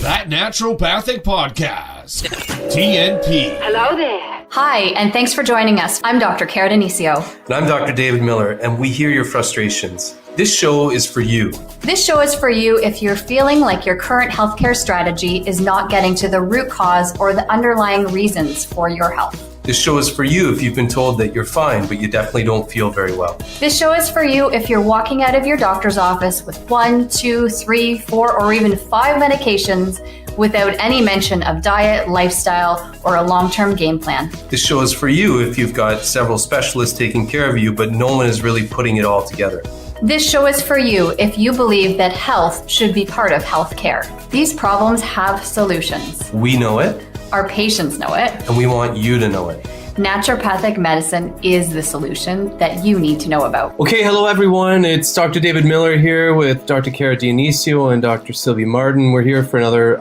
That Naturopathic Podcast. TNP. Hello there. Hi, and thanks for joining us. I'm Dr. Cara Denisio. And I'm Dr. David Miller, and we hear your frustrations. This show is for you. This show is for you if you're feeling like your current healthcare strategy is not getting to the root cause or the underlying reasons for your health. This show is for you if you've been told that you're fine, but you definitely don't feel very well. This show is for you if you're walking out of your doctor's office with 1, 2, 3, 4, or even 5 medications without any mention of diet, lifestyle, or a long-term game plan. This show is for you if you've got several specialists taking care of you, but no one is really putting it all together. This show is for you if you believe that health should be part of healthcare. These problems have solutions. We know it. Our patients know it. And we want you to know it. Naturopathic medicine is the solution that you need to know about. Okay, hello everyone. It's Dr. David Miller here with Dr. Cara Denisio and Dr. Sylvi Martin. We're here for another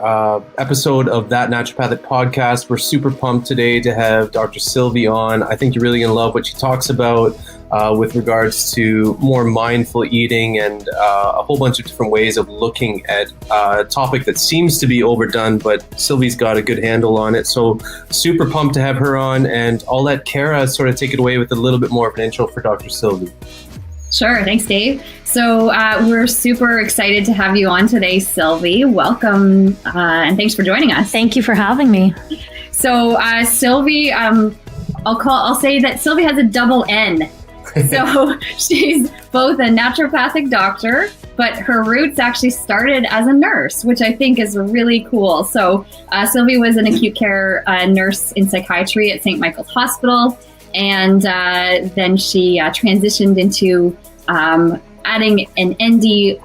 episode of That Naturopathic Podcast. We're super pumped today to have Dr. Sylvi on. I think you're really going to love what she talks about with regards to more mindful eating and a whole bunch of different ways of looking at a topic that seems to be overdone, but Sylvi's got a good handle on it. So super pumped to have her on, and I'll let Cara sort of take it away with a little bit more of an intro for Dr. Sylvi. Sure. Thanks, Dave. So we're super excited to have you on today, Sylvi. Welcome, and thanks for joining us. Thank you for having me. So Sylvi, I'll say that Sylvi has a double N. So she's both a naturopathic doctor, but her roots actually started as a nurse, which I think is really cool. So Sylvi was an acute care nurse in psychiatry at St. Michael's Hospital. And then she transitioned into adding an ND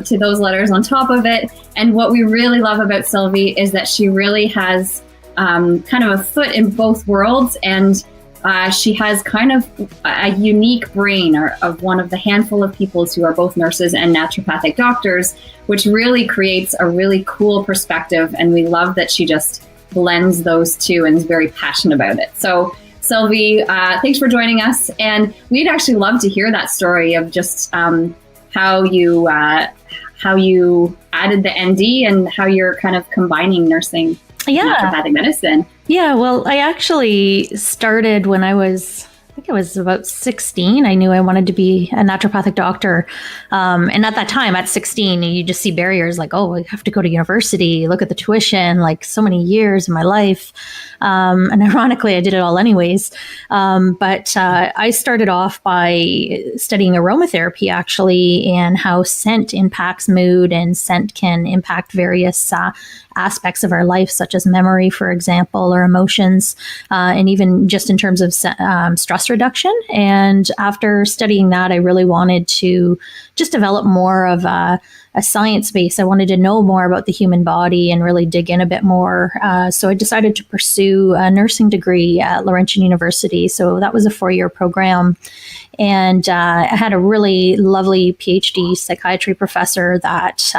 to those letters on top of it. And what we really love about Sylvi is that she really has kind of a foot in both worlds, and she has kind of a unique brain of one of the handful of people who are both nurses and naturopathic doctors, which really creates a really cool perspective. And we love that she just blends those two and is very passionate about it. So Sylvi, thanks for joining us. And we'd actually love to hear that story of just how you added the ND and how you're kind of combining nursing and naturopathic medicine. Yeah, well, I actually started when I was about 16. I knew I wanted to be a naturopathic doctor. And at that time, at 16, you just see barriers like, oh, I have to go to university, look at the tuition, like so many years in my life. And ironically, I did it all anyways. But I started off by studying aromatherapy, actually, and how scent impacts mood, and scent can impact various aspects of our life, such as memory, for example, or emotions, and even just in terms of stress reduction. And after studying that, I really wanted to just develop more of a science base. I wanted to know more about the human body and really dig in a bit more. So I decided to pursue a nursing degree at Laurentian University. So that was a 4-year program. And I had a really lovely PhD psychiatry professor that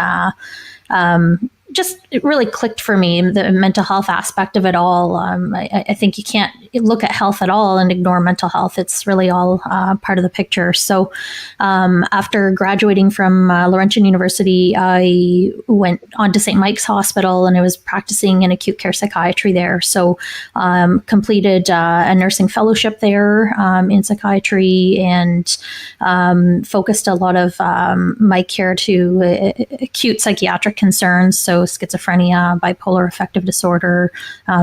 it really clicked for me, the mental health aspect of it all. I think you can't look at health at all and ignore mental health. It's really all part of the picture. So after graduating from Laurentian University, I went on to St. Mike's Hospital, and I was practicing in acute care psychiatry there. So completed a nursing fellowship there in psychiatry, and focused a lot of my care to acute psychiatric concerns. So schizophrenia, bipolar affective disorder,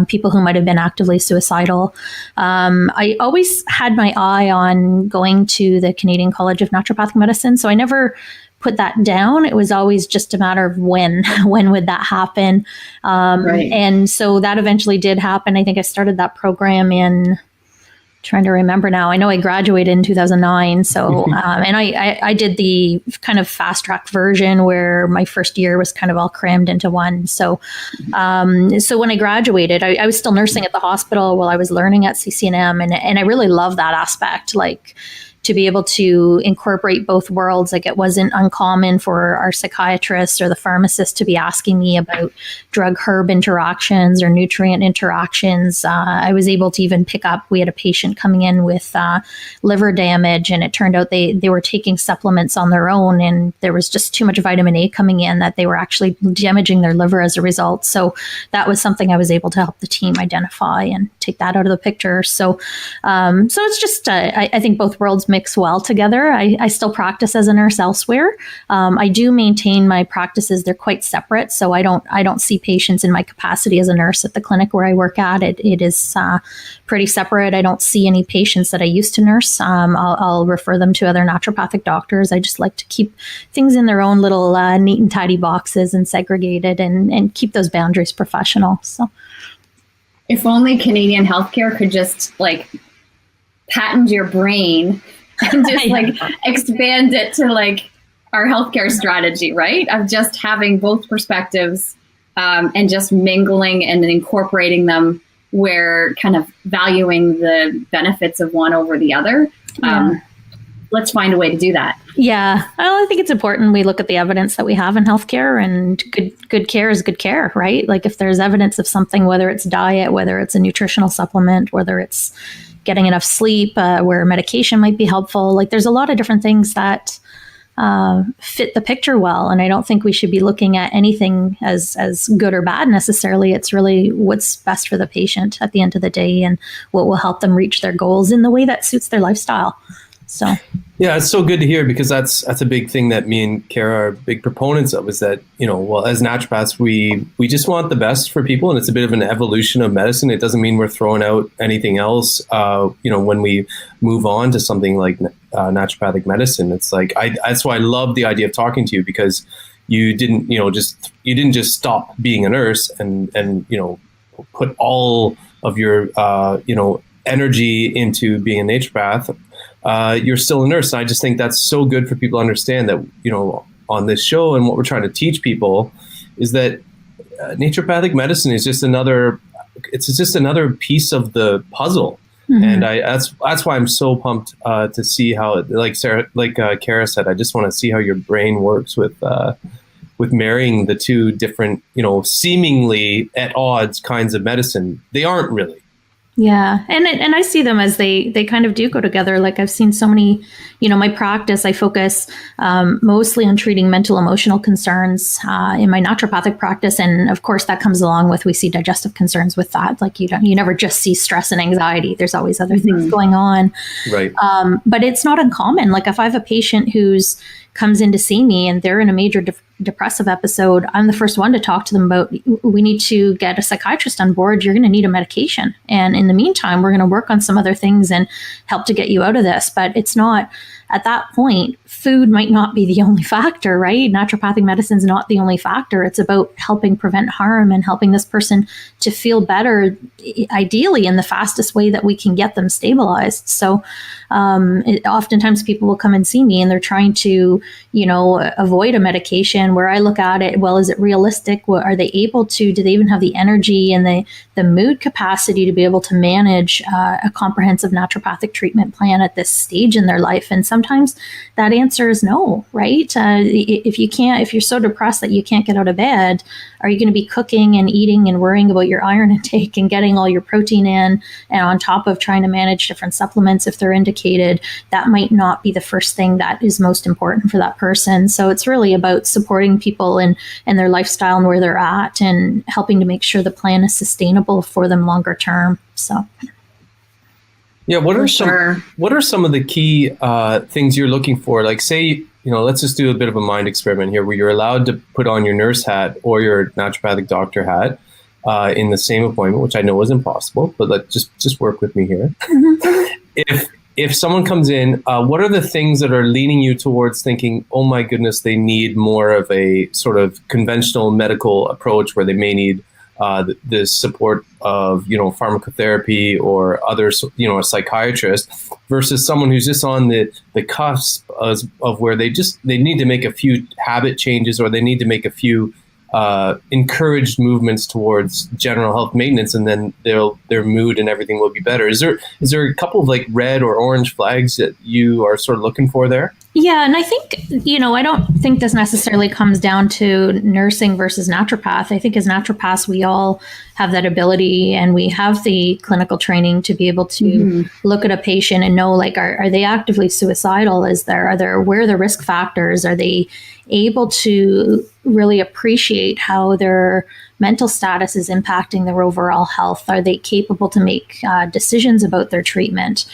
people who might have been actively suicidal. I always had my eye on going to the Canadian College of Naturopathic Medicine, so I never put that down. It was always just a matter of when would that happen? Right. And so that eventually did happen. I think I started that program in, trying to remember now. I know I graduated in 2009. So, and I did the kind of fast track version where my first year was kind of all crammed into one. So, so when I graduated, I was still nursing at the hospital while I was learning at CCNM. And I really love that aspect. Like, to be able to incorporate both worlds. Like, it wasn't uncommon for our psychiatrist or the pharmacist to be asking me about drug herb interactions or nutrient interactions. I was able to even pick up, we had a patient coming in with liver damage, and it turned out they were taking supplements on their own, and there was just too much vitamin A coming in that they were actually damaging their liver as a result. So that was something I was able to help the team identify and take that out of the picture. So it's just, I think both worlds mix well together. I still practice as a nurse elsewhere. I do maintain my practices. They're quite separate. So I don't see patients in my capacity as a nurse at the clinic where I work at. It is pretty separate. I don't see any patients that I used to nurse. I'll refer them to other naturopathic doctors. I just like to keep things in their own little neat and tidy boxes and segregated, and keep those boundaries professional. So, if only Canadian healthcare could just like patent your brain and just like expand it to like our healthcare strategy, right? Of just having both perspectives and just mingling and incorporating them, where kind of valuing the benefits of one over the other. Let's find a way to do that. Yeah, I think it's important we look at the evidence that we have in healthcare, and good care is good care, right? Like, if there's evidence of something, whether it's diet, whether it's a nutritional supplement, whether it's getting enough sleep, where medication might be helpful, like there's a lot of different things that fit the picture well. And I don't think we should be looking at anything as good or bad necessarily. It's really what's best for the patient at the end of the day, and what will help them reach their goals in the way that suits their lifestyle. So, yeah, it's so good to hear, because that's a big thing that me and Kara are big proponents of, is that, well, as naturopaths, we just want the best for people, and it's a bit of an evolution of medicine. It doesn't mean we're throwing out anything else. When we move on to something like naturopathic medicine, it's like, that's why I love the idea of talking to you, because you didn't just stop being a nurse and put all of your energy into being a naturopath. You're still a nurse. And I just think that's so good for people to understand that, on this show, and what we're trying to teach people is that naturopathic medicine is just another piece of the puzzle. Mm-hmm. And that's why I'm so pumped to see how, like Kara said, I just want to see how your brain works with marrying the two different, seemingly at odds kinds of medicine. They aren't really. Yeah. And I see them as they kind of do go together. Like, I've seen so many, my practice, I focus mostly on treating mental, emotional concerns in my naturopathic practice. And of course that comes along with, we see digestive concerns with that. Like, you never just see stress and anxiety. There's always other things going on. Right. But it's not uncommon. Like, if I have a patient who's comes in to see me and they're in a major depressive episode, I'm the first one to talk to them about, we need to get a psychiatrist on board. You're going to need a medication. And in the meantime, we're going to work on some other things and help to get you out of this. But it's not, at that point, food might not be the only factor, right? Naturopathic medicine is not the only factor. It's about helping prevent harm and helping this person to feel better, ideally in the fastest way that we can get them stabilized. So oftentimes people will come and see me and they're trying to, avoid a medication, where I look at it, well, is it realistic? Are they able to, do they even have the energy and the mood capacity to be able to manage a comprehensive naturopathic treatment plan at this stage in their life? And sometimes that answer is no, right? If you're so depressed that you can't get out of bed, are you going to be cooking and eating and worrying about your iron intake and getting all your protein in, and on top of trying to manage different supplements if they're indicated? That might not be the first thing that is most important for that person. So it's really about supporting people and their lifestyle and where they're at, and helping to make sure the plan is sustainable for them longer term. So. Yeah, what are some of the key things you're looking for? Like, say, let's just do a bit of a mind experiment here, where you're allowed to put on your nurse hat or your naturopathic doctor hat in the same appointment, which I know is impossible, but let's just work with me here. If someone comes in, what are the things that are leaning you towards thinking, oh my goodness, they need more of a sort of conventional medical approach, where they may need the support of, pharmacotherapy or others, a psychiatrist, versus someone who's just on the cusp of where they need to make a few habit changes, or they need to make a few encouraged movements towards general health maintenance, and then their mood and everything will be better. Is there a couple of like red or orange flags that you are sort of looking for there? Yeah, and I think, I don't think this necessarily comes down to nursing versus naturopath. I think as naturopaths, we all have that ability, and we have the clinical training to be able to look at a patient and know, like, are they actively suicidal? Where are the risk factors? Are they able to really appreciate how their mental status is impacting their overall health? Are they capable to make decisions about their treatment?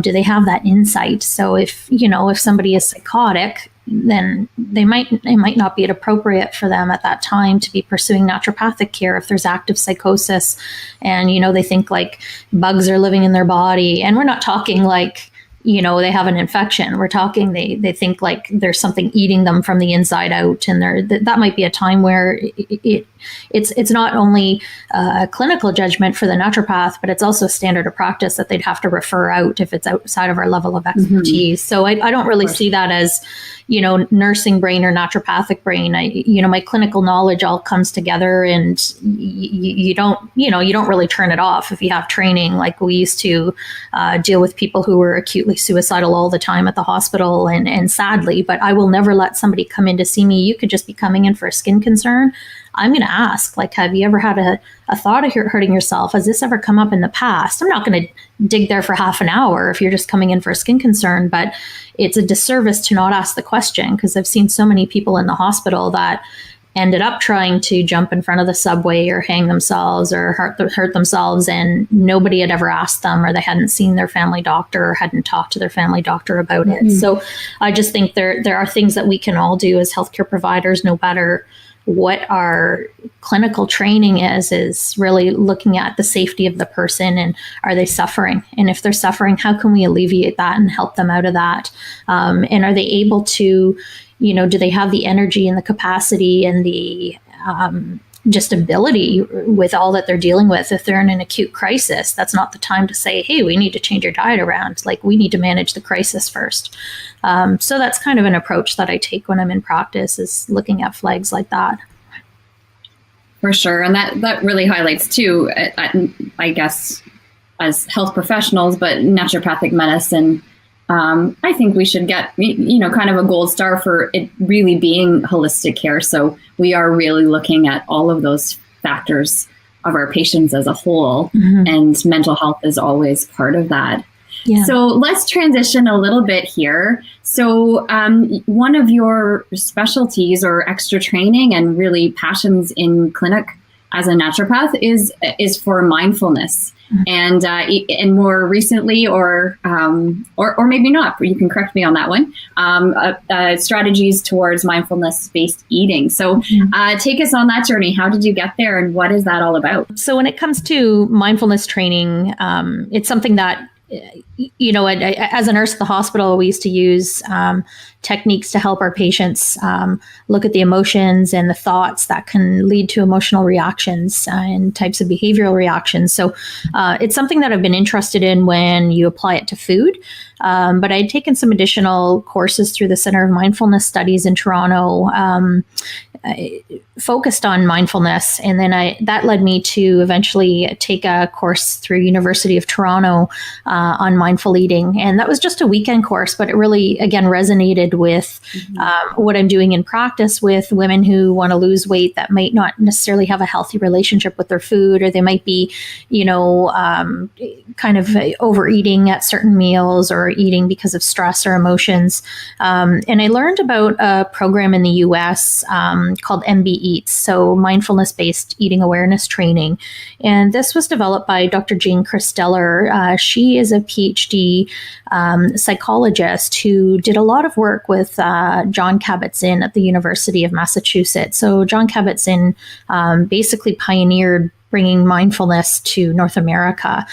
Do they have that insight? So if somebody is psychotic, then it might not be appropriate for them at that time to be pursuing naturopathic care if there's active psychosis and, they think like bugs are living in their body. And we're not talking like, they have an infection. We're talking, they think like there's something eating them from the inside out. And that might be a time where it's not only a clinical judgment for the naturopath, but it's also a standard of practice that they'd have to refer out if it's outside of our level of expertise. So I don't really see that as, nursing brain or naturopathic brain. My clinical knowledge all comes together, and you don't really turn it off if you have training. Like we used to deal with people who were acutely suicidal all the time at the hospital, and sadly, but I will never let somebody come in to see me. You could just be coming in for a skin concern. I'm going to ask, like, have you ever had a thought of hurting yourself? Has this ever come up in the past? I'm not going to dig there for half an hour if you're just coming in for a skin concern, but it's a disservice to not ask the question, because I've seen so many people in the hospital that ended up trying to jump in front of the subway or hang themselves or hurt themselves, and nobody had ever asked them, or they hadn't seen their family doctor or hadn't talked to their family doctor about it. So I just think there are things that we can all do as healthcare providers, no matter what our clinical training is really looking at the safety of the person, and are they suffering? And if they're suffering, how can we alleviate that and help them out of that? And are they able to, do they have the energy and the capacity and the just ability with all that they're dealing with? If they're in an acute crisis, that's not the time to say, hey, we need to change your diet around. Like, we need to manage the crisis first. So that's kind of an approach that I take when I'm in practice, is looking at flags like that. For sure. And that really highlights too, I guess, as health professionals, but naturopathic medicine, I think we should get, kind of a gold star for it really being holistic care. So we are really looking at all of those factors of our patients as a whole, and mental health is always part of that. Yeah. So let's transition a little bit here. So one of your specialties or extra training and really passions in clinic as a naturopath is for mindfulness. And more recently, or maybe not, you can correct me on that one, strategies towards mindfulness-based eating. So take us on that journey. How did you get there, and what is that all about? So when it comes to mindfulness training, it's something that, as a nurse at the hospital, we used to use techniques to help our patients look at the emotions and the thoughts that can lead to emotional reactions and types of behavioral reactions. So it's something that I've been interested in when you apply it to food. But I had taken some additional courses through the Center of Mindfulness Studies in Toronto, focused on mindfulness. And then that led me to eventually take a course through University of Toronto on mindful eating. And that was just a weekend course, but it really, again, resonated with what I'm doing in practice with women who want to lose weight that might not necessarily have a healthy relationship with their food, or they might be, kind of overeating at certain meals or eating because of stress or emotions. And I learned about a program in the US called MB Eats, so mindfulness-based eating awareness training. And this was developed by Dr. Jane Christeller. She is a PhD psychologist who did a lot of work with John Kabat-Zinn at the University of Massachusetts. So John Kabat-Zinn basically pioneered bringing mindfulness to North America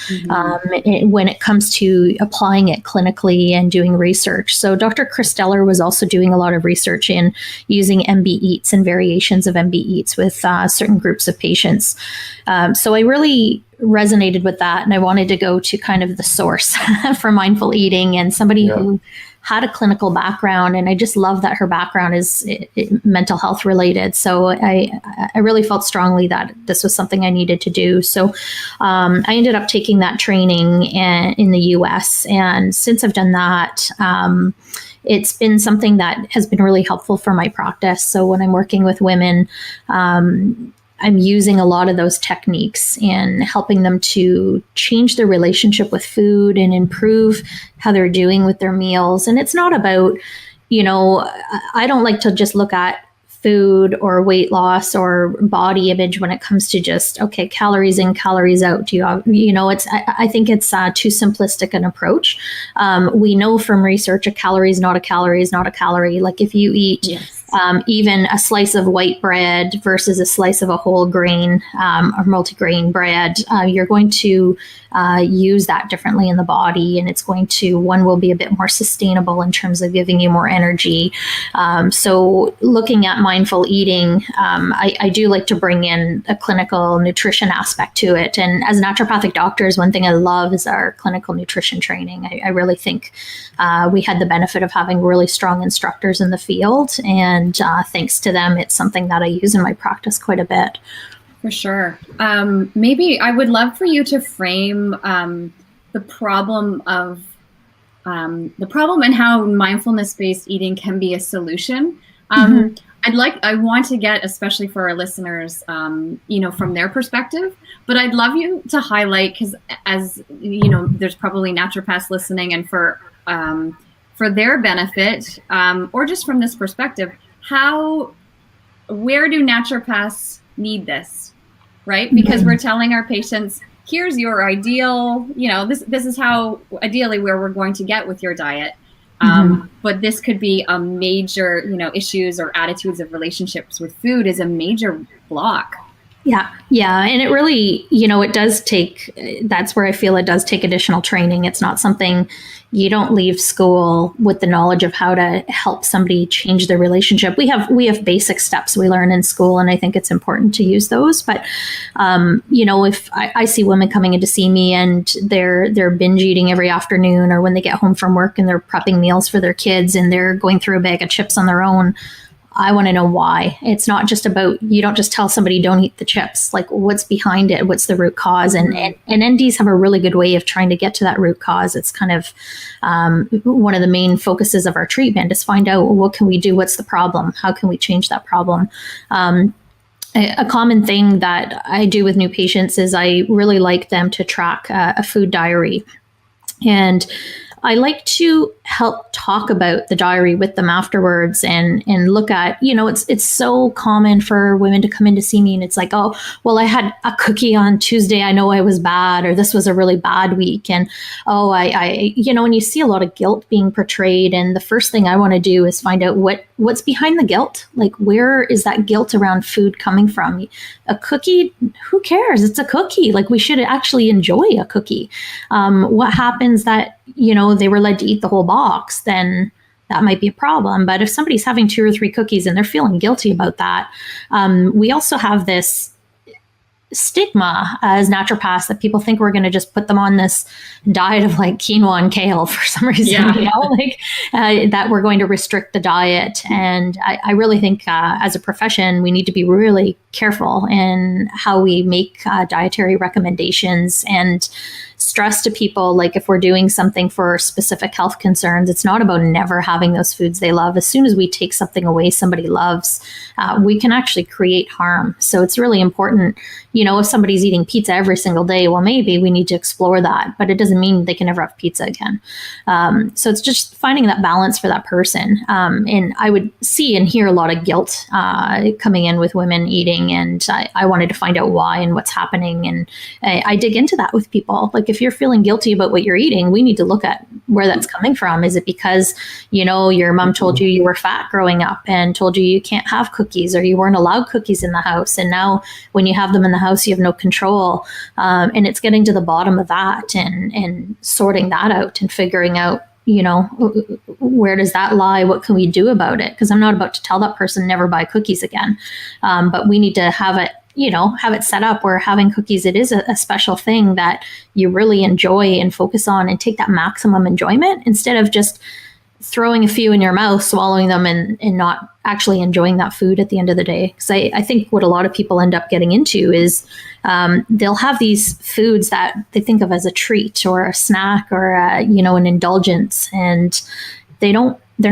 when it comes to applying it clinically and doing research. So Dr. Christeller was also doing a lot of research in using MB Eats and variations of MB Eats with certain groups of patients. So I really resonated with that, and I wanted to go to kind of the source for mindful eating, and somebody who had a clinical background, and I just love that her background is mental health related. So I really felt strongly that this was something I needed to do. So I ended up taking that training in the US. And since I've done that, it's been something that has been really helpful for my practice. So when I'm working with women, I'm using a lot of those techniques and helping them to change their relationship with food and improve how they're doing with their meals. And it's not about, I don't like to just look at food or weight loss or body image when it comes to just, okay, calories in, calories out. I think it's too simplistic an approach. We know from research, a calorie is not a calorie is not a calorie. Like if you eat even a slice of white bread versus a slice of a whole grain or multigrain bread, you're going to use that differently in the body, and it's going to, one will be a bit more sustainable in terms of giving you more energy. So looking at mindful eating, I do like to bring in a clinical nutrition aspect to it. And as naturopathic doctors, one thing I love is our clinical nutrition training. I really think we had the benefit of having really strong instructors in the field, and thanks to them, it's something that I use in my practice quite a bit. For sure. Maybe I would love for you to frame the problem and how mindfulness-based eating can be a solution. I want to get, especially for our listeners, from their perspective, but I'd love you to highlight, because as you know, there's probably naturopaths listening, and for their benefit, or just from this perspective, where do naturopaths need this? Right? Because we're telling our patients, here's your ideal, this is how ideally where we're going to get with your diet. But this could be a major, issues or attitudes of relationships with food is a major block. Yeah. And it really, it does take, that's where I feel it does take additional training. It's not something, you don't leave school with the knowledge of how to help somebody change their relationship. We have basic steps we learn in school, and I think it's important to use those. But, if I see women coming in to see me and they're binge eating every afternoon, or when they get home from work and they're prepping meals for their kids and they're going through a bag of chips on their own, I want to know why. It's not just about, you don't just tell somebody don't eat the chips. Like, what's behind it? What's the root cause? And NDs have a really good way of trying to get to that root cause. It's kind of one of the main focuses of our treatment is find out, what can we do? What's the problem? How can we change that problem? A common thing that I do with new patients is I really like them to track a food diary. And I like to help talk about the diary with them afterwards and look at, it's so common for women to come in to see me and it's like, oh, well, I had a cookie on Tuesday. I know I was bad, or this was a really bad week. And, oh, and you see a lot of guilt being portrayed. And the first thing I want to do is find out what's behind the guilt. Like, where is that guilt around food coming from? A cookie, who cares? It's a cookie. Like, we should actually enjoy a cookie. What happens that, they were led to eat the whole box, then that might be a problem. But if somebody's having 2 or 3 cookies and they're feeling guilty about that, we also have this stigma as naturopaths that people think we're going to just put them on this diet of like quinoa and kale for some reason, that we're going to restrict the diet. And I really think as a profession, we need to be really careful in how we make dietary recommendations and stress to people, like if we're doing something for specific health concerns, it's not about never having those foods they love. As soon as we take something away somebody loves, we can actually create harm. So it's really important, if somebody's eating pizza every single day, well, maybe we need to explore that, but it doesn't mean they can never have pizza again. So it's just finding that balance for that person. And I would see and hear a lot of guilt coming in with women eating, and I wanted to find out why and what's happening. And I dig into that with people. Like, if you're feeling guilty about what you're eating, we need to look at where that's coming from. Is it because, your mom told you you were fat growing up and told you can't have cookies, or you weren't allowed cookies in the house, and now when you have them in the house, you have no control. And it's getting to the bottom of that and sorting that out and figuring out, where does that lie? What can we do about it? Because I'm not about to tell that person never buy cookies again. But we need to have it set up where having cookies, it is a special thing that you really enjoy and focus on and take that maximum enjoyment instead of just throwing a few in your mouth, swallowing them, and not actually enjoying that food at the end of the day. Because I think what a lot of people end up getting into is they'll have these foods that they think of as a treat or a snack or an indulgence, and they're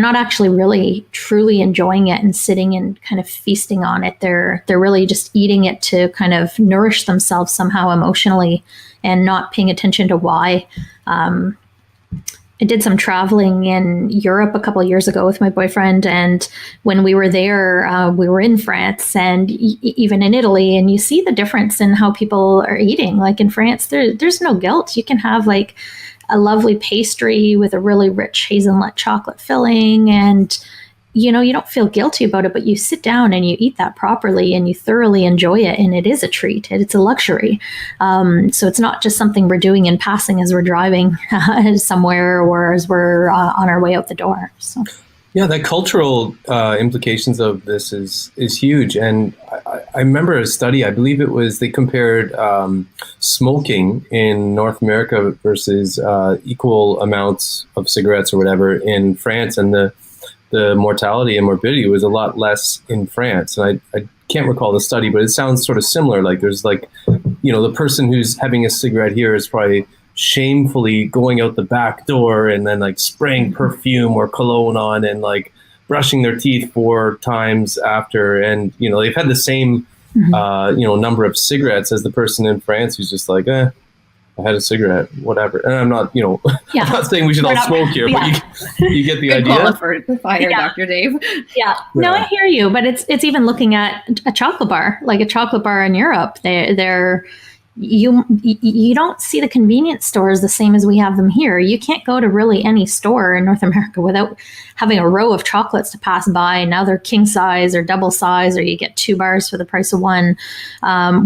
not actually really truly enjoying it and sitting and kind of feasting on it. They're really just eating it to kind of nourish themselves somehow emotionally and not paying attention to why. I did some traveling in Europe a couple of years ago with my boyfriend. And when we were there, we were in France and even in Italy. And you see the difference in how people are eating. Like in France, there's no guilt. You can have like a lovely pastry with a really rich hazelnut chocolate filling. And, you don't feel guilty about it, but you sit down and you eat that properly and you thoroughly enjoy it. And it is a treat. It's a luxury. So it's not just something we're doing in passing as we're driving somewhere or as we're on our way out the door. So. Yeah, the cultural implications of this is huge. And I remember a study, I believe it was, they compared smoking in North America versus equal amounts of cigarettes or whatever in France, and the mortality and morbidity was a lot less in France. And I can't recall the study, but it sounds sort of similar. Like there's like, the person who's having a cigarette here is probably shamefully going out the back door and then like spraying perfume or cologne on and like brushing their teeth 4 times after. And, they've had the same, number of cigarettes as the person in France who's just like, I had a cigarette, whatever. And I'm not, I'm not saying we should all smoke here, but you get the idea. Dr. Dave. Yeah. No, I hear you, but it's even looking at a chocolate bar, like a chocolate bar in Europe. You don't see the convenience stores the same as we have them here. You can't go to really any store in North America without having a row of chocolates to pass by. Now they're king size or double size, or you get 2 bars for the price of 1.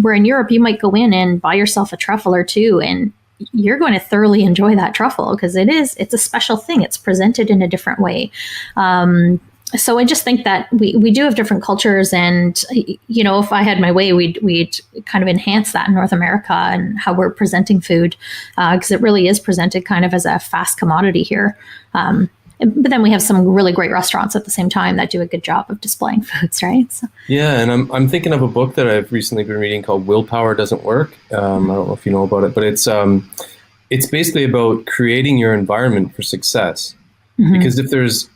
Where in Europe, you might go in and buy yourself a truffle or 2, and you're going to thoroughly enjoy that truffle because it's a special thing. It's presented in a different way. So I just think that we do have different cultures, and if I had my way, we'd kind of enhance that in North America and how we're presenting food, because it really is presented kind of as a fast commodity here. But then we have some really great restaurants at the same time that do a good job of displaying foods, right? So. Yeah, and I'm thinking of a book that I've recently been reading called Willpower Doesn't Work. I don't know if you know about it, but it's basically about creating your environment for success. Mm-hmm. Because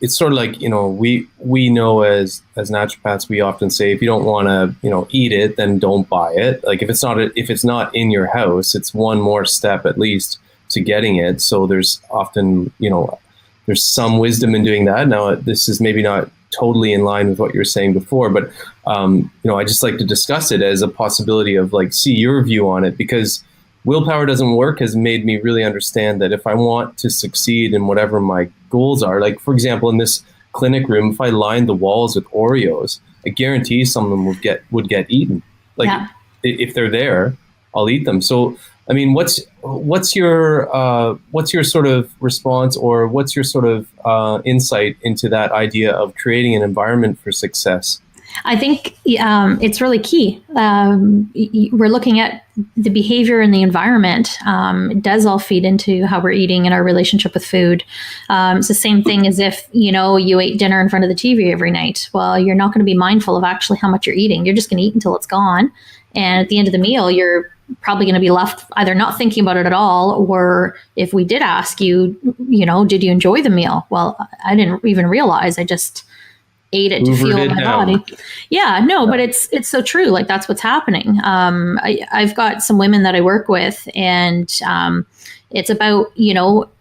it's sort of like, we know as naturopaths, we often say, if you don't want to, eat it, then don't buy it. Like if it's not in your house, it's one more step at least to getting it. So there's often, there's some wisdom in doing that. Now, this is maybe not totally in line with what you were saying before, but, I just like to discuss it as a possibility of like, see your view on it, because Willpower Doesn't Work has made me really understand that if I want to succeed in whatever my goals are, like for example, in this clinic room, if I lined the walls with Oreos, I guarantee some of them would get eaten. Like if they're there, I'll eat them. So, I mean, what's your sort of response, or what's your sort of insight into that idea of creating an environment for success? I think it's really key. We're looking at the behavior and the environment. It does all feed into how we're eating and our relationship with food. It's the same thing as if, you ate dinner in front of the TV every night. Well, you're not going to be mindful of actually how much you're eating. You're just going to eat until it's gone. And at the end of the meal, you're probably going to be left either not thinking about it at all, or if we did ask you, did you enjoy the meal? Well, I didn't even realize. I just ate it to fuel my body. Yeah, no, but it's so true. Like that's what's happening. I've got some women that I work with, and it's about,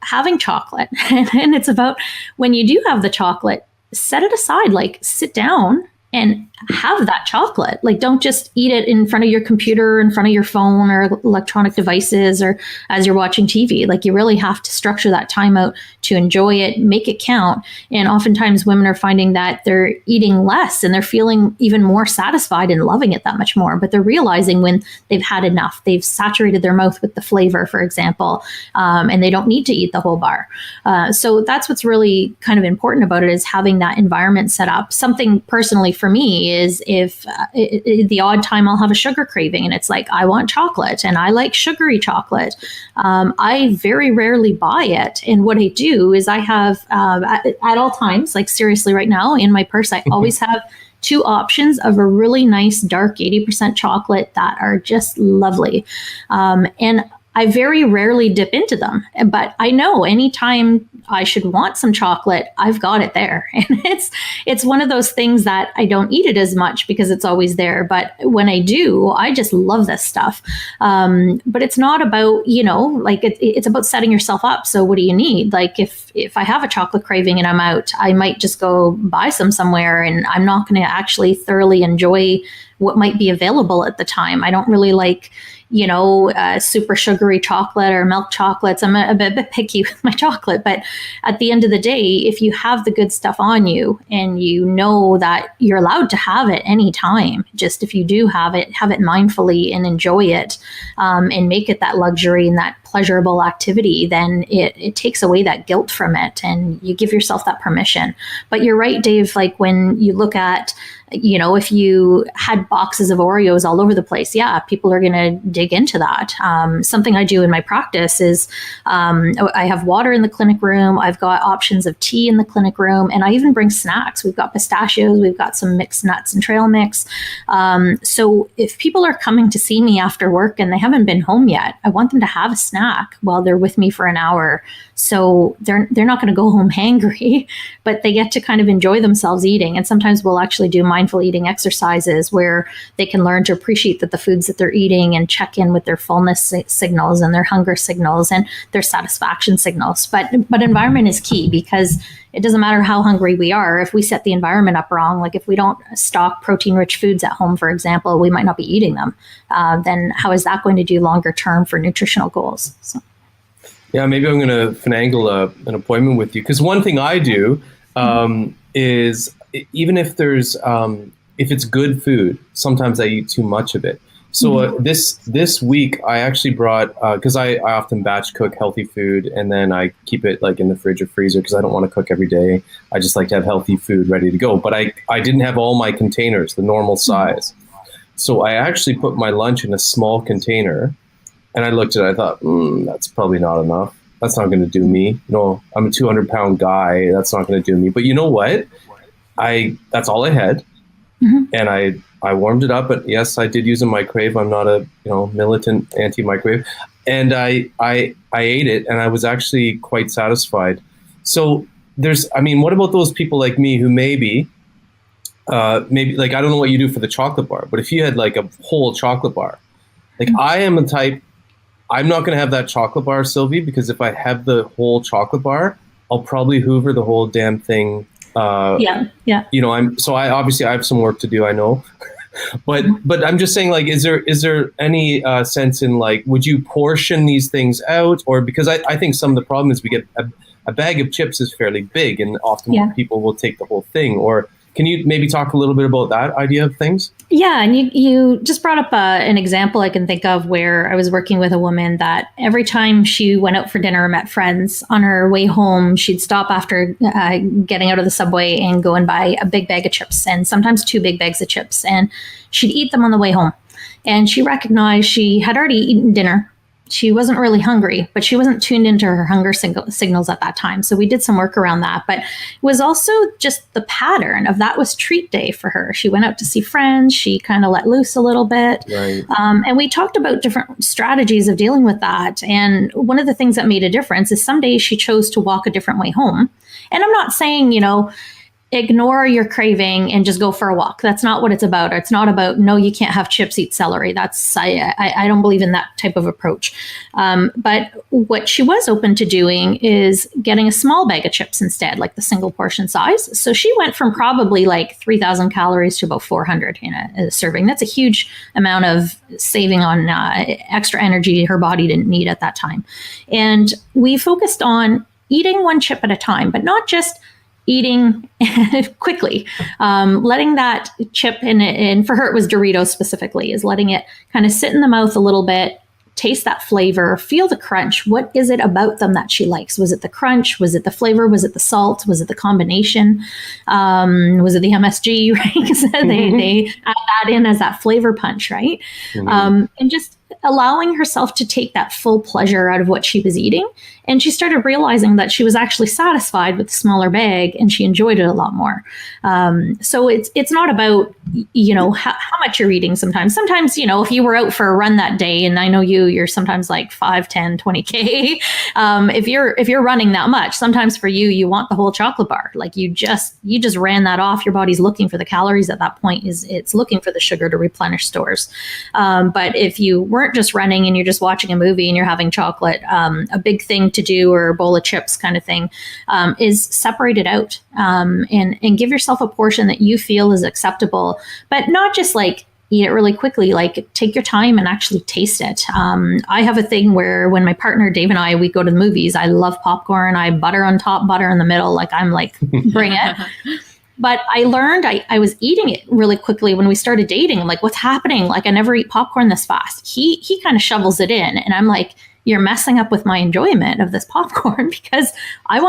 having chocolate. And it's about when you do have the chocolate, set it aside, like sit down and have that chocolate. Like don't just eat it in front of your computer, in front of your phone or electronic devices, or as you're watching TV. Like you really have to structure that time out to enjoy it, make it count. And oftentimes women are finding that they're eating less and they're feeling even more satisfied and loving it that much more. But they're realizing when they've had enough, they've saturated their mouth with the flavor, for example, and they don't need to eat the whole bar. So that's what's really kind of important about it, is having that environment set up. Something personally for me is if the odd time I'll have a sugar craving and it's like, I want chocolate and I like sugary chocolate. I very rarely buy it. And what I do is I have at all times, like seriously right now in my purse, I always have 2 options of a really nice dark 80% chocolate that are just lovely. And I very rarely dip into them, but I know anytime I should want some chocolate, I've got it there. And it's one of those things that I don't eat it as much because it's always there. But when I do, I just love this stuff. But it's not about, like it's about setting yourself up. So what do you need? Like if I have a chocolate craving and I'm out, I might just go buy some somewhere and I'm not going to actually thoroughly enjoy what might be available at the time. I don't really like, super sugary chocolate or milk chocolates. I'm a bit picky with my chocolate, but at the end of the day, if you have the good stuff on you and you know that you're allowed to have it anytime, just if you do have it mindfully and enjoy it, and make it that luxury and that pleasurable activity, then it takes away that guilt from it and you give yourself that permission. But you're right, Dave, like when you look at, if you had boxes of Oreos all over the place, yeah, people are going to dig into that. Something I do in my practice is I have water in the clinic room. I've got options of tea in the clinic room, and I even bring snacks. We've got pistachios, we've got some mixed nuts and trail mix. So if people are coming to see me after work and they haven't been home yet, I want them to have a snack while they're with me for an hour. So they're not going to go home hangry, but they get to kind of enjoy themselves eating. And sometimes we'll actually do mindful eating exercises where they can learn to appreciate that the foods that they're eating and check in with their fullness signals and their hunger signals and their satisfaction signals. But environment is key, because it doesn't matter how hungry we are. If we set the environment up wrong, like if we don't stock protein-rich foods at home, for example, we might not be eating them. Then how is that going to do longer term for nutritional goals? So. Yeah, maybe I'm going to finagle an appointment with you, because one thing I do is, even if there's if it's good food, sometimes I eat too much of it. So this week I actually brought, because I often batch cook healthy food and then I keep it like in the fridge or freezer because I don't want to cook every day. I just like to have healthy food ready to go. But I didn't have all my containers the normal size, so I actually put my lunch in a small container. And I looked at it, I thought, that's probably not enough. That's not going to do me. No, I'm a 200-pound guy. That's not going to do me. But you know what? That's all I had. And I warmed it up. But yes, I did use a microwave. I'm not a militant anti-microwave. And I ate it, and I was actually quite satisfied. So what about those people like me who maybe like, I don't know what you do for the chocolate bar, but if you had like a whole chocolate bar, like I am a type, I'm not going to have that chocolate bar, Sylvie, because if I have the whole chocolate bar, I'll probably hoover the whole damn thing. Yeah. I have some work to do, I know. but I'm just saying, like, is there any sense in, like, would you portion these things out? Or because I think some of the problem is we get a bag of chips is fairly big, and often people will take the whole thing. Or can you maybe talk a little bit about that idea of things? Yeah, and you just brought up an example I can think of where I was working with a woman that every time she went out for dinner or met friends, on her way home, she'd stop after getting out of the subway and go and buy a big bag of chips, and sometimes 2 big bags of chips, and she'd eat them on the way home. And she recognized she had already eaten dinner. She wasn't really hungry, but she wasn't tuned into her hunger signals at that time. So we did some work around that. But it was also just the pattern of that was treat day for her. She went out to see friends. She kind of let loose a little bit. Right. And we talked about different strategies of dealing with that. And one of the things that made a difference is some days she chose to walk a different way home. And I'm not saying, ignore your craving and just go for a walk. That's not what it's about. It's not about, no, you can't have chips, eat celery. I don't believe in that type of approach. But what she was open to doing is getting a small bag of chips instead, like the single portion size. So she went from probably like 3,000 calories to about 400 in a serving. That's a huge amount of saving on extra energy her body didn't need at that time. And we focused on eating one chip at a time, but not just eating quickly, letting that chip and for her it was Doritos specifically, is letting it kind of sit in the mouth a little bit, taste that flavor, feel the crunch. What is it about them that she likes? Was it the crunch? Was it the flavor? Was it the salt? Was it the combination? Was it the MSG, right? Because they add that in as that flavor punch, right? And just allowing herself to take that full pleasure out of what she was eating. And she started realizing that she was actually satisfied with the smaller bag and she enjoyed it a lot more. So it's not about, how much you're eating sometimes. Sometimes, if you were out for a run that day, and I know you're sometimes like 5, 10, 20K. If you're running that much, sometimes for you want the whole chocolate bar. Like you just ran that off. Your body's looking for the calories at that point. It's looking for the sugar to replenish stores. But if you weren't just running and you're just watching a movie and you're having chocolate, a big thing to do, or a bowl of chips kind of thing, is separate it out, and give yourself a portion that you feel is acceptable, but not just like eat it really quickly. Like take your time and actually taste it. I have a thing where when my partner Dave and we go to the movies, I love popcorn. I butter on top, butter in the middle. Like I'm like, bring it. But I learned I was eating it really quickly when we started dating. I'm like, what's happening? Like I never eat popcorn this fast. He kind of shovels it in, and I'm like, you're messing up with my enjoyment of this popcorn, because I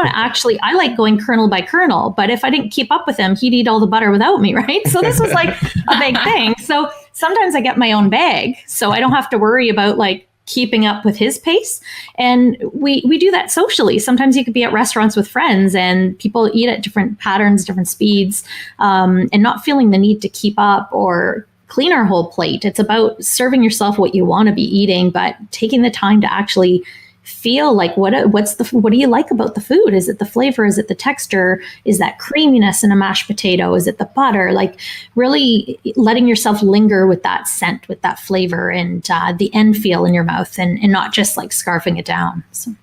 like going kernel by kernel, but if I didn't keep up with him, he'd eat all the butter without me, right? So this was like a big thing. So sometimes I get my own bag, so I don't have to worry about like keeping up with his pace. And we do that socially. Sometimes you could be at restaurants with friends and people eat at different patterns, different speeds, and not feeling the need to keep up or clean our whole plate. It's about serving yourself what you want to be eating, but taking the time to actually feel like what do you like about the food? Is it the flavor? Is it the texture? Is that creaminess in a mashed potato? Is it the butter? Like really letting yourself linger with that scent, with that flavor, and the end feel in your mouth, and not just like scarfing it down. So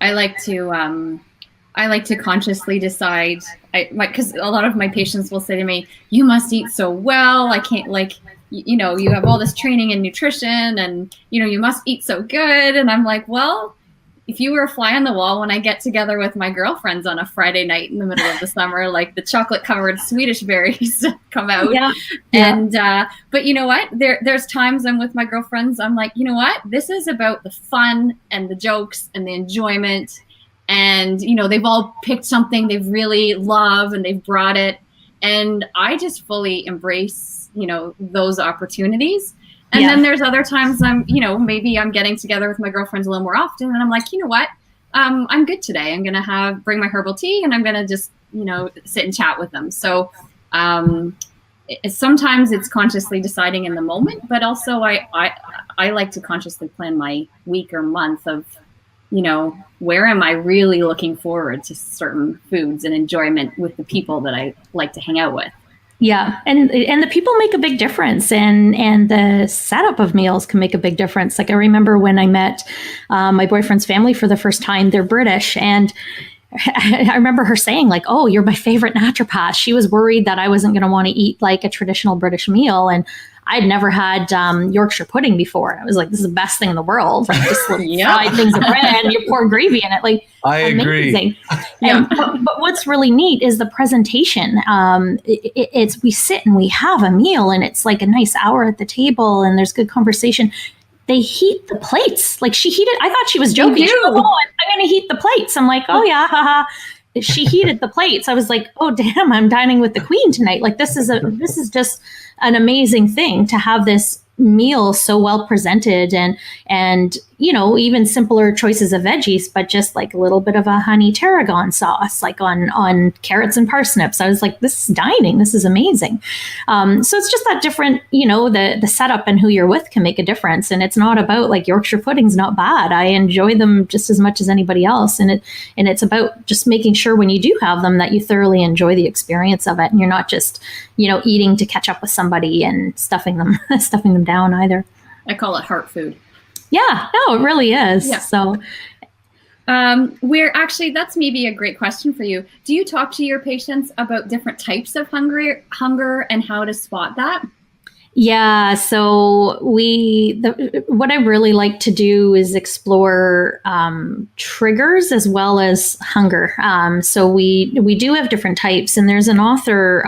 I like to consciously decide, because a lot of my patients will say to me, you must eat so well. I can't, like, you have all this training in nutrition and, you must eat so good. And I'm like, well, if you were a fly on the wall, when I get together with my girlfriends on a Friday night in the middle of the summer, like the chocolate covered Swedish berries come out. Yeah. And, but you know what, there's times I'm with my girlfriends, I'm like, you know what, this is about the fun and the jokes and the enjoyment. And, they've all picked something they really love and they've brought it. And I just fully embrace, those opportunities. And then there's other times I'm, maybe I'm getting together with my girlfriends a little more often. And I'm like, you know what, I'm good today. I'm going to bring my herbal tea and I'm going to just, sit and chat with them. So sometimes it's consciously deciding in the moment, but also I like to consciously plan my week or month of, where am I really looking forward to certain foods and enjoyment with the people that I like to hang out with. Yeah. And the people make a big difference, and the setup of meals can make a big difference. Like I remember when I met my boyfriend's family for the first time, they're British, and I remember her saying like, oh, you're my favorite naturopath. She was worried that I wasn't going to want to eat like a traditional British meal. And I'd never had Yorkshire pudding before. I was like, this is the best thing in the world. Like just fried things of bread and you pour gravy in it. Like, I amazing. agree. But what's really neat is the presentation. It's we sit and we have a meal, and it's like a nice hour at the table, and there's good conversation. They heat the plates. Like she heated. I thought she was joking. She goes, oh, I'm going to heat the plates. I'm like, oh yeah, haha. She heated the plates. I was like, oh damn, I'm dining with the queen tonight. Like this is just an amazing thing to have this meal so well presented, and even simpler choices of veggies, but just like a little bit of a honey tarragon sauce, like on carrots and parsnips. I was like, this is dining. This is amazing. So it's just that different, the setup and who you're with can make a difference. And it's not about like Yorkshire pudding's not bad. I enjoy them just as much as anybody else. And it's about just making sure when you do have them that you thoroughly enjoy the experience of it. And you're not just, eating to catch up with somebody and stuffing them down either. I call it heart food. Yeah, no, it really is. Yeah. So that's maybe a great question for you. Do you talk to your patients about different types of hunger and how to spot that? Yeah, so what I really like to do is explore triggers as well as hunger. So we do have different types, and there's an author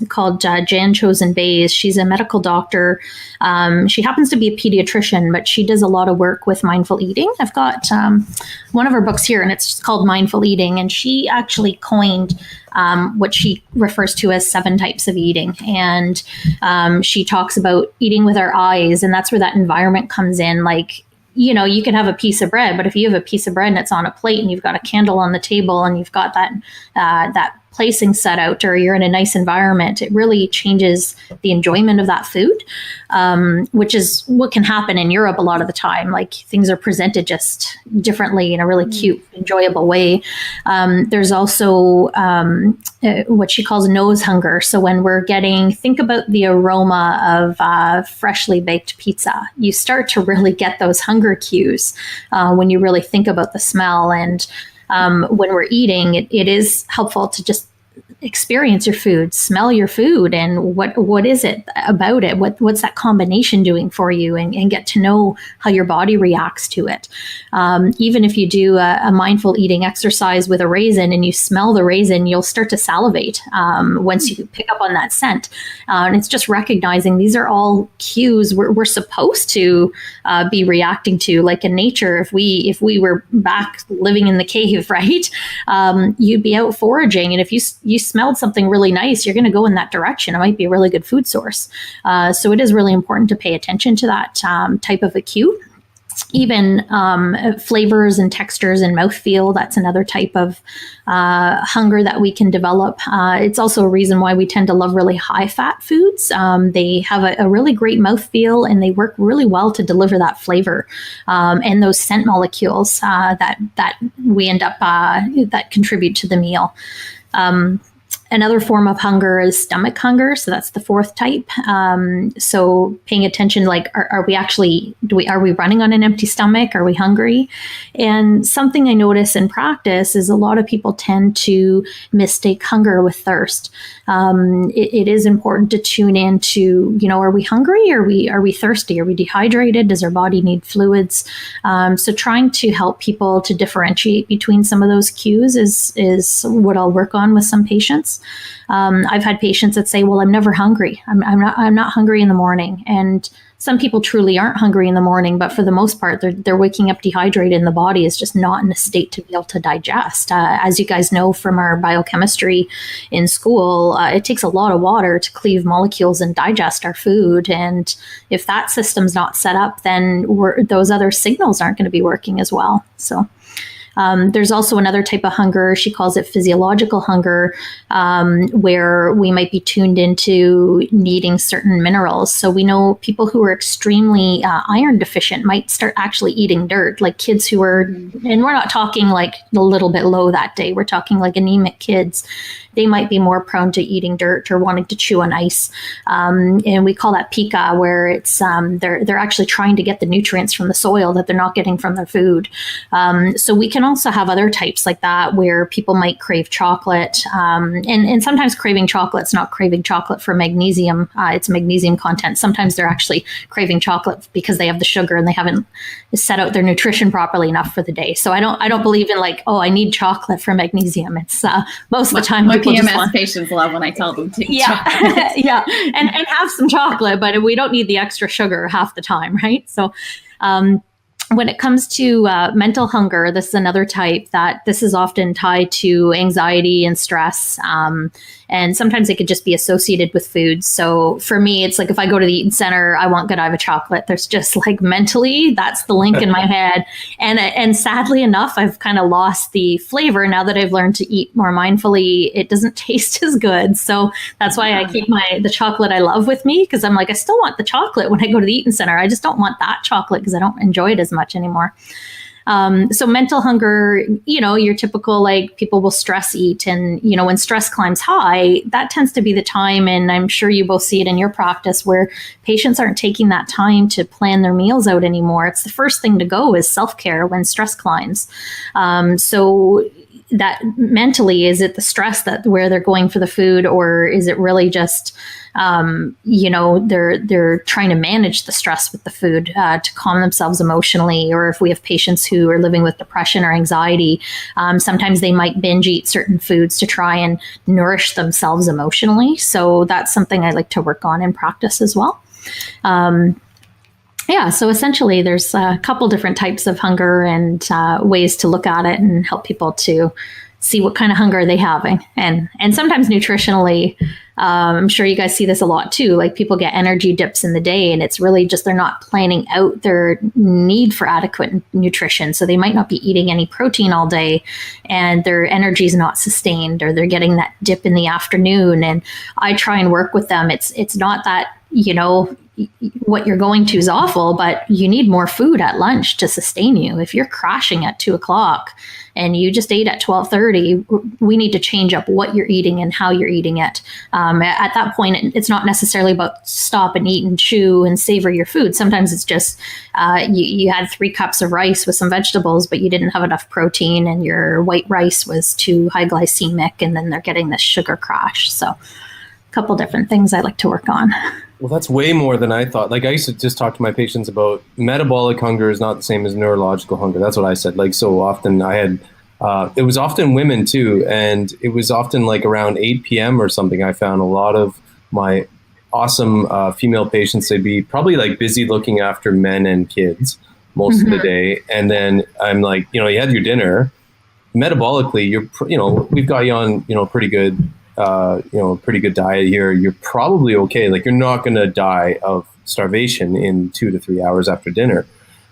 called Jan Chosen Bays. She's a medical doctor. She happens to be a pediatrician, but she does a lot of work with mindful eating. I've got one of her books here, and it's called Mindful Eating, and she actually coined what she refers to as 7 types of eating. And she talks about eating with our eyes, and that's where that environment comes in. Like, you know, you can have a piece of bread, but if you have a piece of bread and it's on a plate and you've got a candle on the table and you've got that placing set out, or you're in a nice environment, it really changes the enjoyment of that food, which is what can happen in Europe a lot of the time. Like, things are presented just differently in a really cute, enjoyable way. There's also what she calls nose hunger. So when we're think about the aroma of freshly baked pizza, you start to really get those hunger cues when you really think about the smell. And when we're eating, it is helpful to just experience your food, smell your food, and what is it about it? What's that combination doing for you, and get to know how your body reacts to it. Even if you do a mindful eating exercise with a raisin and you smell the raisin, you'll start to salivate once you pick up on that scent. And it's just recognizing these are all cues we're supposed to be reacting to. Like in nature, if we were back living in the cave, right, you'd be out foraging, and if you smelled something really nice, you're going to go in that direction. It might be a really good food source. So it is really important to pay attention to that type of a cue. Even flavors and textures and mouthfeel, that's another type of hunger that we can develop. It's also a reason why we tend to love really high-fat foods. They have a really great mouthfeel, and they work really well to deliver that flavor and those scent molecules that we end up that contribute to the meal. Another form of hunger is stomach hunger. So that's the 4th type. So paying attention, like, are we running on an empty stomach? Are we hungry? And something I notice in practice is a lot of people tend to mistake hunger with thirst. It is important to tune in to, are we hungry? Are we thirsty? Are we dehydrated? Does our body need fluids? So trying to help people to differentiate between some of those cues is what I'll work on with some patients. I've had patients that say, well, I'm never hungry. I'm not hungry in the morning. And some people truly aren't hungry in the morning, but for the most part, they're waking up dehydrated, and the body is just not in a state to be able to digest. As you guys know from our biochemistry in school, it takes a lot of water to cleave molecules and digest our food. And if that system's not set up, then those other signals aren't going to be working as well. So there's also another type of hunger. She calls it physiological hunger, where we might be tuned into needing certain minerals. So we know people who are extremely iron deficient might start actually eating dirt, like kids who are, and we're not talking like a little bit low that day. We're talking like anemic kids. They might be more prone to eating dirt or wanting to chew on ice. And we call that pica, where it's they're actually trying to get the nutrients from the soil that they're not getting from their food. So we can also have other types like that, where people might crave chocolate. And sometimes craving chocolate's not craving chocolate for magnesium. It's magnesium content. Sometimes they're actually craving chocolate because they have the sugar and they haven't set out their nutrition properly enough for the day. So I don't believe in like, oh, I need chocolate for magnesium. It's most of the time my PMS patients love when I tell them to eat chocolate. Yeah, and have some chocolate, but we don't need the extra sugar half the time, right? So when it comes to mental hunger, this is another type that this is often tied to anxiety and stress. And sometimes it could just be associated with food. So for me, it's like if I go to the Eaton Center, I want Godiva chocolate. There's just like mentally, that's the link in my head. And sadly enough, I've kind of lost the flavor now that I've learned to eat more mindfully. It doesn't taste as good. So that's why I keep the chocolate I love with me, because I'm like, I still want the chocolate when I go to the Eaton Center. I just don't want that chocolate because I don't enjoy it as much anymore. So mental hunger, your typical, like, people will stress eat, and, when stress climbs high, that tends to be the time. And I'm sure you both see it in your practice, where patients aren't taking that time to plan their meals out anymore. It's the first thing to go is self-care when stress climbs. So that mentally, is it the stress that where they're going for the food, or is it really just they're trying to manage the stress with the food to calm themselves emotionally. Or if we have patients who are living with depression or anxiety, sometimes they might binge eat certain foods to try and nourish themselves emotionally. So that's something I like to work on in practice as well. So essentially there's a couple different types of hunger and ways to look at it and help people to see what kind of hunger are they having. And sometimes nutritionally, I'm sure you guys see this a lot too, like people get energy dips in the day, and it's really just they're not planning out their need for adequate nutrition. So they might not be eating any protein all day and their energy is not sustained, or they're getting that dip in the afternoon. And I try and work with them. It's not that, what you're going to is awful, but you need more food at lunch to sustain you. If you're crashing at 2:00 and you just ate at 12:30, we need to change up what you're eating and how you're eating it. At that point, it's not necessarily about stop and eat and chew and savor your food. Sometimes it's just you had 3 cups of rice with some vegetables, but you didn't have enough protein and your white rice was too high glycemic, and then they're getting this sugar crash. So a couple different things I like to work on. Well, that's way more than I thought. Like, I used to just talk to my patients about metabolic hunger is not the same as neurological hunger. That's what I said. Like, so often I had, it was often women too. And it was often like around 8 p.m. or something. I found a lot of my awesome female patients, they'd be probably like busy looking after men and kids most of the day. And then I'm like, you had your dinner. Metabolically, we've got you on, pretty good pretty good diet here, you're probably okay. Like, you're not going to die of starvation in 2 to 3 hours after dinner.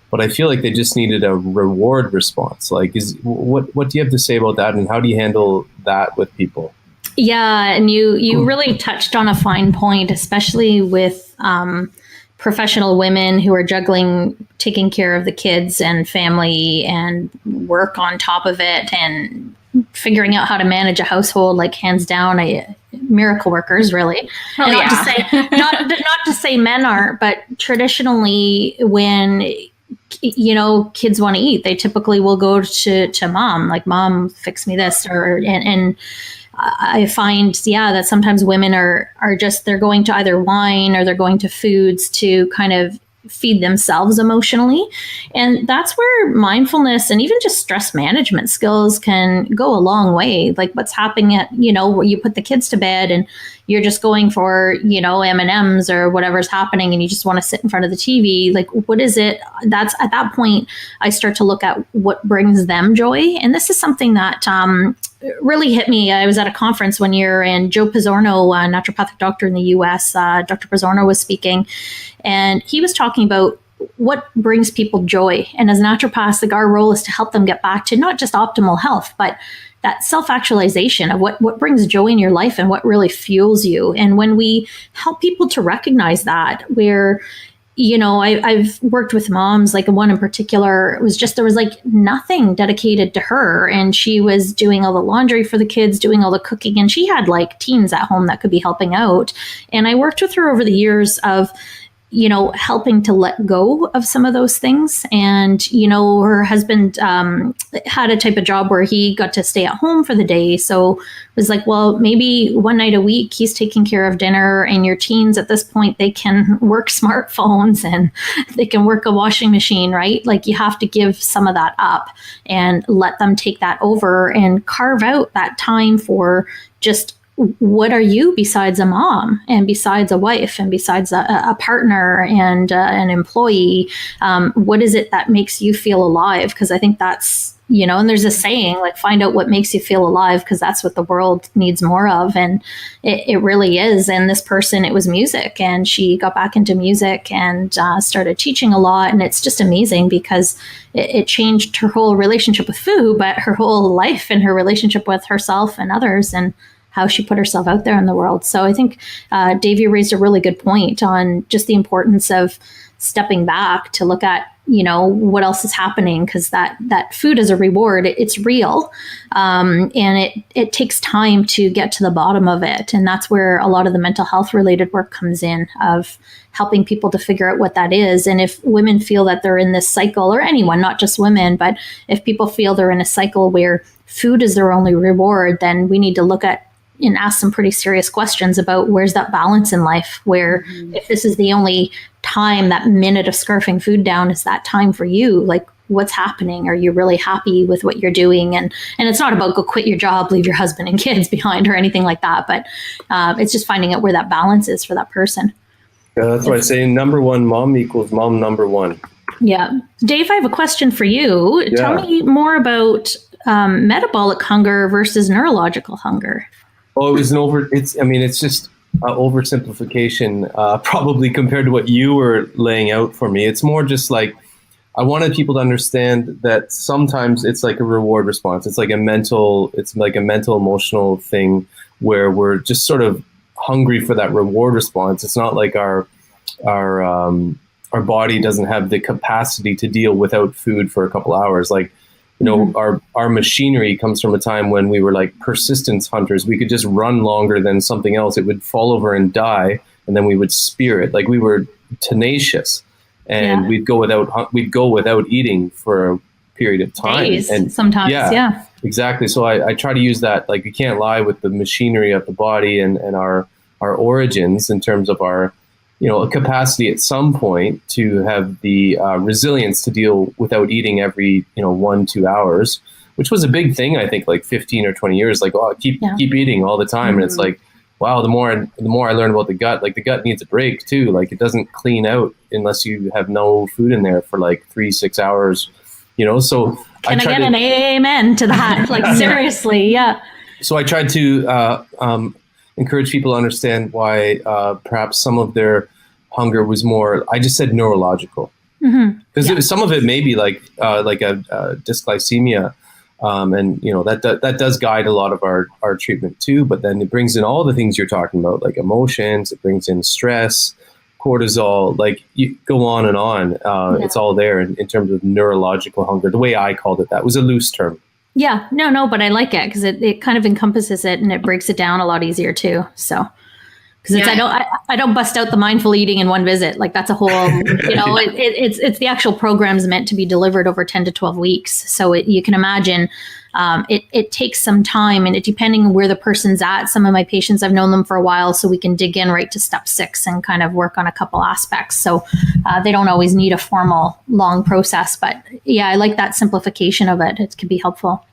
But I feel like they just needed a reward response. Like, what do you have to say about that, and how do you handle that with people? Yeah, and you really touched on a fine point, especially with professional women who are juggling taking care of the kids and family and work on top of it, and figuring out how to manage a household. Like, hands down, miracle workers, really. And not to say men aren't, but traditionally when kids want to eat, they typically will go to mom, like, mom, fix me this, and I find, that sometimes women are just, they're going to either wine or they're going to foods to kind of feed themselves emotionally. And that's where mindfulness and even just stress management skills can go a long way. Like, what's happening at, where you put the kids to bed and you're just going for, M&Ms or whatever's happening, and you just want to sit in front of the TV. Like, what is it? That's at that point, I start to look at what brings them joy. And this is something that really hit me. I was at a conference one year, and Joe Pizzorno, a naturopathic doctor in the US, Dr. Pizzorno was speaking, and he was talking about what brings people joy. And as naturopaths, like, our role is to help them get back to not just optimal health, but that self-actualization of what brings joy in your life and what really fuels you. And when we help people to recognize that, where I've worked with moms, like one in particular, it was just, there was like nothing dedicated to her. And she was doing all the laundry for the kids, doing all the cooking. And she had like teens at home that could be helping out. And I worked with her over the years of, helping to let go of some of those things. And, her husband had a type of job where he got to stay at home for the day. So it was like, well, maybe one night a week he's taking care of dinner, and your teens at this point, they can work smartphones and they can work a washing machine, right? Like, you have to give some of that up and let them take that over and carve out that time for just, what are you besides a mom and besides a wife and besides a partner and an employee? What is it that makes you feel alive? Because I think that's, and there's a saying, like, find out what makes you feel alive, because that's what the world needs more of. And it really is. And this person, it was music, and she got back into music and started teaching a lot. And it's just amazing, because it changed her whole relationship with food, but her whole life and her relationship with herself and others, and how she put herself out there in the world. So I think, Dave, you raised a really good point on just the importance of stepping back to look at, what else is happening, because that food is a reward. It's real. And it takes time to get to the bottom of it. And that's where a lot of the mental health related work comes in, of helping people to figure out what that is. And if women feel that they're in this cycle, or anyone, not just women, but if people feel they're in a cycle where food is their only reward, then we need to look at, and ask some pretty serious questions about where's that balance in life, where if this is the only time, that minute of scarfing food down is that time for you, like what's happening? Are you really happy with what you're doing? And it's not about go quit your job, leave your husband and kids behind or anything like that, but it's just finding out where that balance is for that person. Yeah, that's why I say number one mom equals mom number one. Yeah. Dave, I have a question for you. Yeah. Tell me more about metabolic hunger versus neurological hunger. Oh, it's just oversimplification, probably compared to what you were laying out for me. It's more just like, I wanted people to understand that sometimes it's like a reward response. It's like a mental emotional thing where we're just sort of hungry for that reward response. It's not like our body doesn't have the capacity to deal without food for a couple hours. Like, you know, our machinery comes from a time when we were like persistence hunters. We could just run longer than something else. It would fall over and die, and then we would spear it. Like, we were tenacious, and we'd go without eating for a period of time. Days, and sometimes, yeah. Exactly. So I try to use that. Like, we can't lie with the machinery of the body and our origins in terms of our, you know, capacity at some point to have the resilience to deal without eating every, 1-2 hours, which was a big thing, I think, like 15 or 20 years, like, keep eating all the time. And it's like, wow, the more I learn about the gut, like the gut needs a break too. Like, it doesn't clean out unless you have no food in there for like 3-6 hours, so Can I get an amen to that? Like, seriously. Yeah. So I tried to encourage people to understand why perhaps some of their hunger was more, I just said neurological, because some of it may be like a dysglycemia, and that does guide a lot of our treatment too. But then it brings in all the things you're talking about, like emotions. It brings in stress, cortisol, like you go on and on. It's all there in terms of neurological hunger. The way I called it, that was a loose term. Yeah, no, but I like it because it kind of encompasses it and it breaks it down a lot easier too. So, because I don't bust out the mindful eating in one visit. Like, that's a whole, it's the actual program's meant to be delivered over 10 to 12 weeks. So you can imagine it takes some time, and depending on where the person's at. Some of my patients, I've known them for a while, so we can dig in right to step 6 and kind of work on a couple aspects. So they don't always need a formal long process, but yeah, I like that simplification of it. It can be helpful.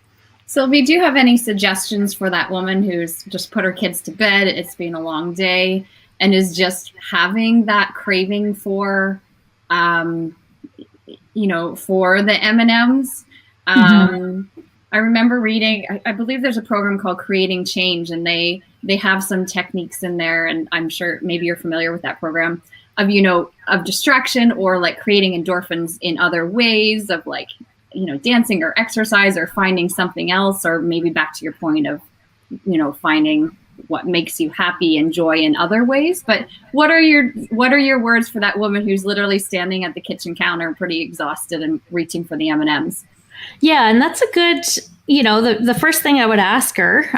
Sylvie, do you have any suggestions for that woman who's just put her kids to bed? It's been a long day and is just having that craving for, for the M&Ms. I remember reading, I believe there's a program called Creating Change, and they have some techniques in there, and I'm sure maybe you're familiar with that program of distraction or like creating endorphins in other ways of like, dancing or exercise or finding something else, or maybe back to your point of, finding what makes you happy and joy in other ways. But what are your words for that woman who's literally standing at the kitchen counter, pretty exhausted and reaching for the M&Ms? Yeah. And that's a good, the first thing I would ask her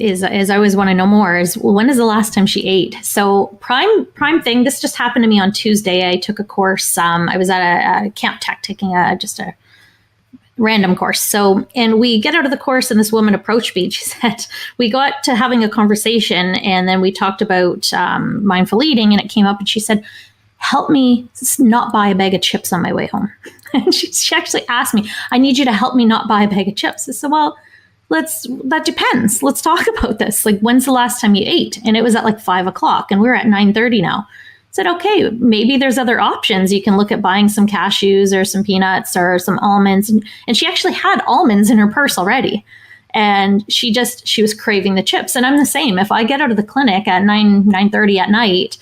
is I always want to know more is, well, when is the last time she ate? So prime thing, this just happened to me on Tuesday. I took a course. I was at a camp tech taking just a random course. So, and we get out of the course and this woman approached me. She said, we got to having a conversation and then we talked about mindful eating, and it came up and she said, help me not buy a bag of chips on my way home. And she actually asked me, I need you to help me not buy a bag of chips. I said, well, that depends. Let's talk about this. Like, when's the last time you ate? And it was at like 5:00 and we're at 9:30 now. Said, okay, maybe there's other options. You can look at buying some cashews or some peanuts or some almonds. And she actually had almonds in her purse already. And she was craving the chips. And I'm the same. If I get out of the clinic at 9:30 at night,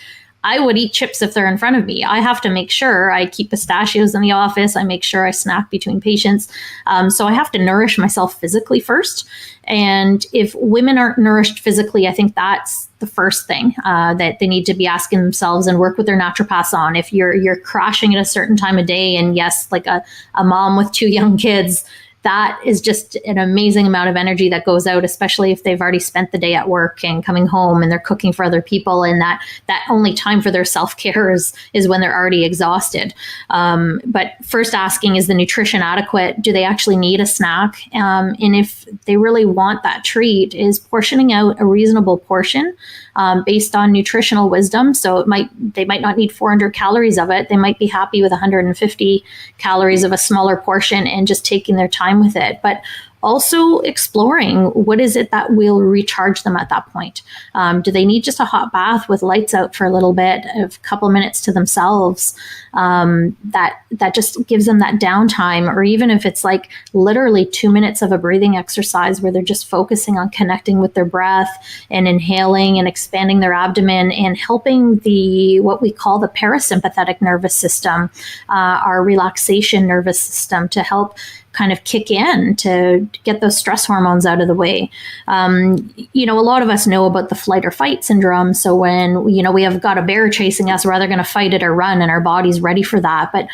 I would eat chips if they're in front of me. I have to make sure I keep pistachios in the office. I make sure I snack between patients. So I have to nourish myself physically first. And if women aren't nourished physically, I think that's the first thing that they need to be asking themselves and work with their naturopaths on. If you're crashing at a certain time of day, and yes, like a mom with 2 young kids, that is just an amazing amount of energy that goes out, especially if they've already spent the day at work and coming home and they're cooking for other people, and that only time for their self-care is when they're already exhausted. But first asking, is the nutrition adequate? Do they actually need a snack? And if they really want that treat, is portioning out a reasonable portion based on nutritional wisdom. So they might not need 400 calories of it. They might be happy with 150 calories of a smaller portion and just taking their time with it. But also exploring, what is it that will recharge them at that point? Do they need just a hot bath with lights out for a little bit, a couple minutes to themselves? That just gives them that downtime. Or even if it's like literally 2 minutes of a breathing exercise where they're just focusing on connecting with their breath and inhaling and expanding their abdomen and helping what we call the parasympathetic nervous system, our relaxation nervous system, to help kind of kick in to get those stress hormones out of the way. A lot of us know about the flight or fight syndrome. So when, we have got a bear chasing us, we're either going to fight it or run, and our body's ready for that. But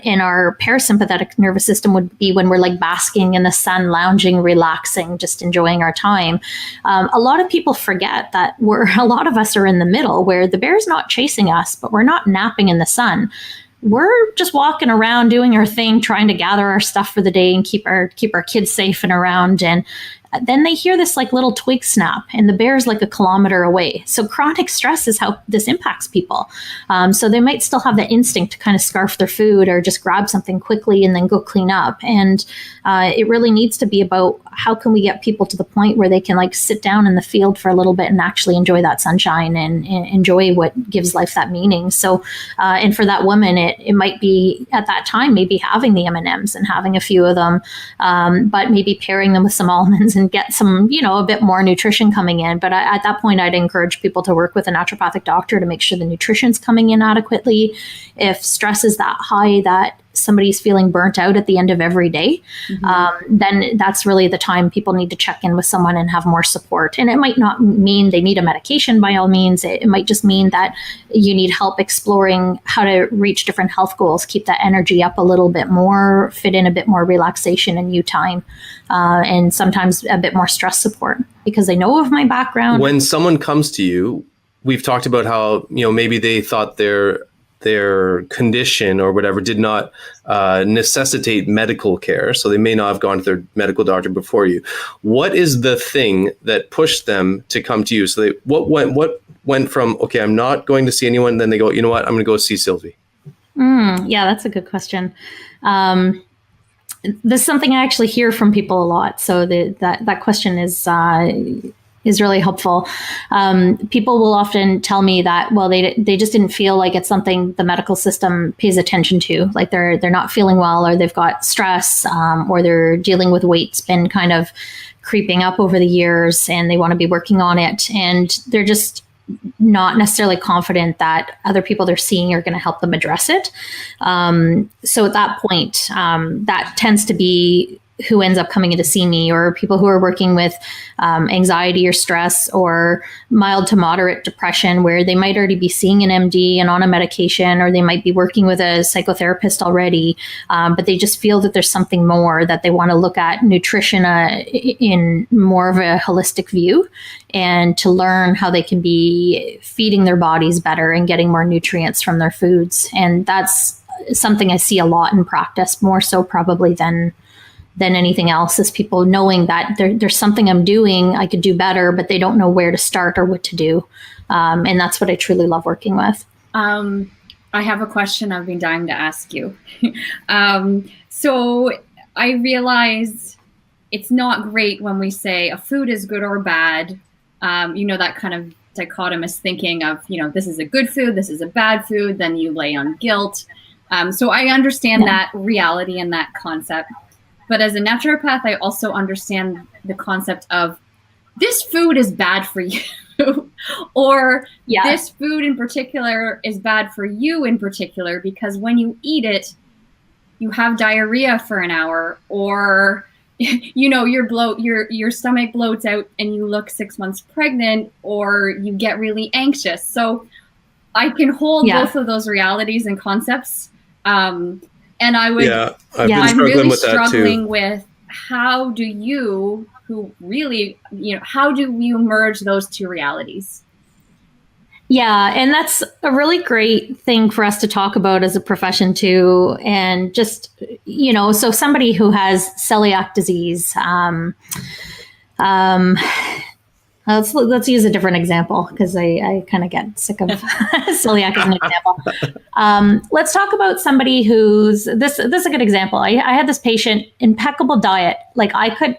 in our parasympathetic nervous system would be when we're like basking in the sun, lounging, relaxing, just enjoying our time. A lot of people forget that a lot of us are in the middle, where the bear's not chasing us, but we're not napping in the sun. We're just walking around doing our thing, trying to gather our stuff for the day and keep our kids safe and around. And then they hear this like little twig snap, and the bear's like a kilometer away. So chronic stress is how this impacts people. So they might still have the instinct to kind of scarf their food or just grab something quickly and then go clean up. And it really needs to be about how can we get people to the point where they can like sit down in the field for a little bit and actually enjoy that sunshine and enjoy what gives life that meaning. So, and for that woman, it might be at that time, maybe having the M&Ms and having a few of them, but maybe pairing them with some almonds and get some, a bit more nutrition coming in. But at that point, I'd encourage people to work with a naturopathic doctor to make sure the nutrition's coming in adequately. If stress is that high that somebody's feeling burnt out at the end of every day, then that's really the time people need to check in with someone and have more support. And it might not mean they need a medication by all means. It might just mean that you need help exploring how to reach different health goals, keep that energy up a little bit more, fit in a bit more relaxation and you time, and sometimes a bit more stress support, because they know of my background. When someone comes to you, we've talked about how, maybe they thought their condition or whatever did not necessitate medical care. So they may not have gone to their medical doctor before you. What is the thing that pushed them to come to you? So what went from, okay, I'm not going to see anyone, then they go, you know what, I'm going to go see Sylvi? Yeah, that's a good question. This is something I actually hear from people a lot. So that question is really helpful. People will often tell me that, well, they just didn't feel like it's something the medical system pays attention to. Like they're not feeling well, or they've got stress, or they're dealing with weight's been kind of creeping up over the years and they want to be working on it. And they're just not necessarily confident that other people they're seeing are going to help them address it. So at that point, that tends to be who ends up coming in to see me, or people who are working with anxiety or stress or mild to moderate depression, where they might already be seeing an MD and on a medication, or they might be working with a psychotherapist already, but they just feel that there's something more, that they want to look at nutrition in more of a holistic view, and to learn how they can be feeding their bodies better and getting more nutrients from their foods. And that's something I see a lot in practice, more so probably than anything else, is people knowing that there's something I'm doing, I could do better, but they don't know where to start or what to do. And that's what I truly love working with. I have a question I've been dying to ask you. So I realize it's not great when we say a food is good or bad. That kind of dichotomous thinking of, this is a good food, this is a bad food, then you lay on guilt. So I understand that reality and that concept. But as a naturopath, I also understand the concept of this food is bad for you, or this food in particular is bad for you in particular, because when you eat it, you have diarrhea for an hour, or your stomach bloats out and you look 6 months pregnant, or you get really anxious. So I can hold both of those realities and concepts. And I would, I've been I'm struggling really with that struggling too. with how do you, how do you merge those two realities? Yeah, and that's a really great thing for us to talk about as a profession too. And just, so somebody who has celiac disease, let's use a different example because I kind of get sick of celiac as an example. Let's talk about somebody who's this is a good example. I had this patient, impeccable diet. Like I could,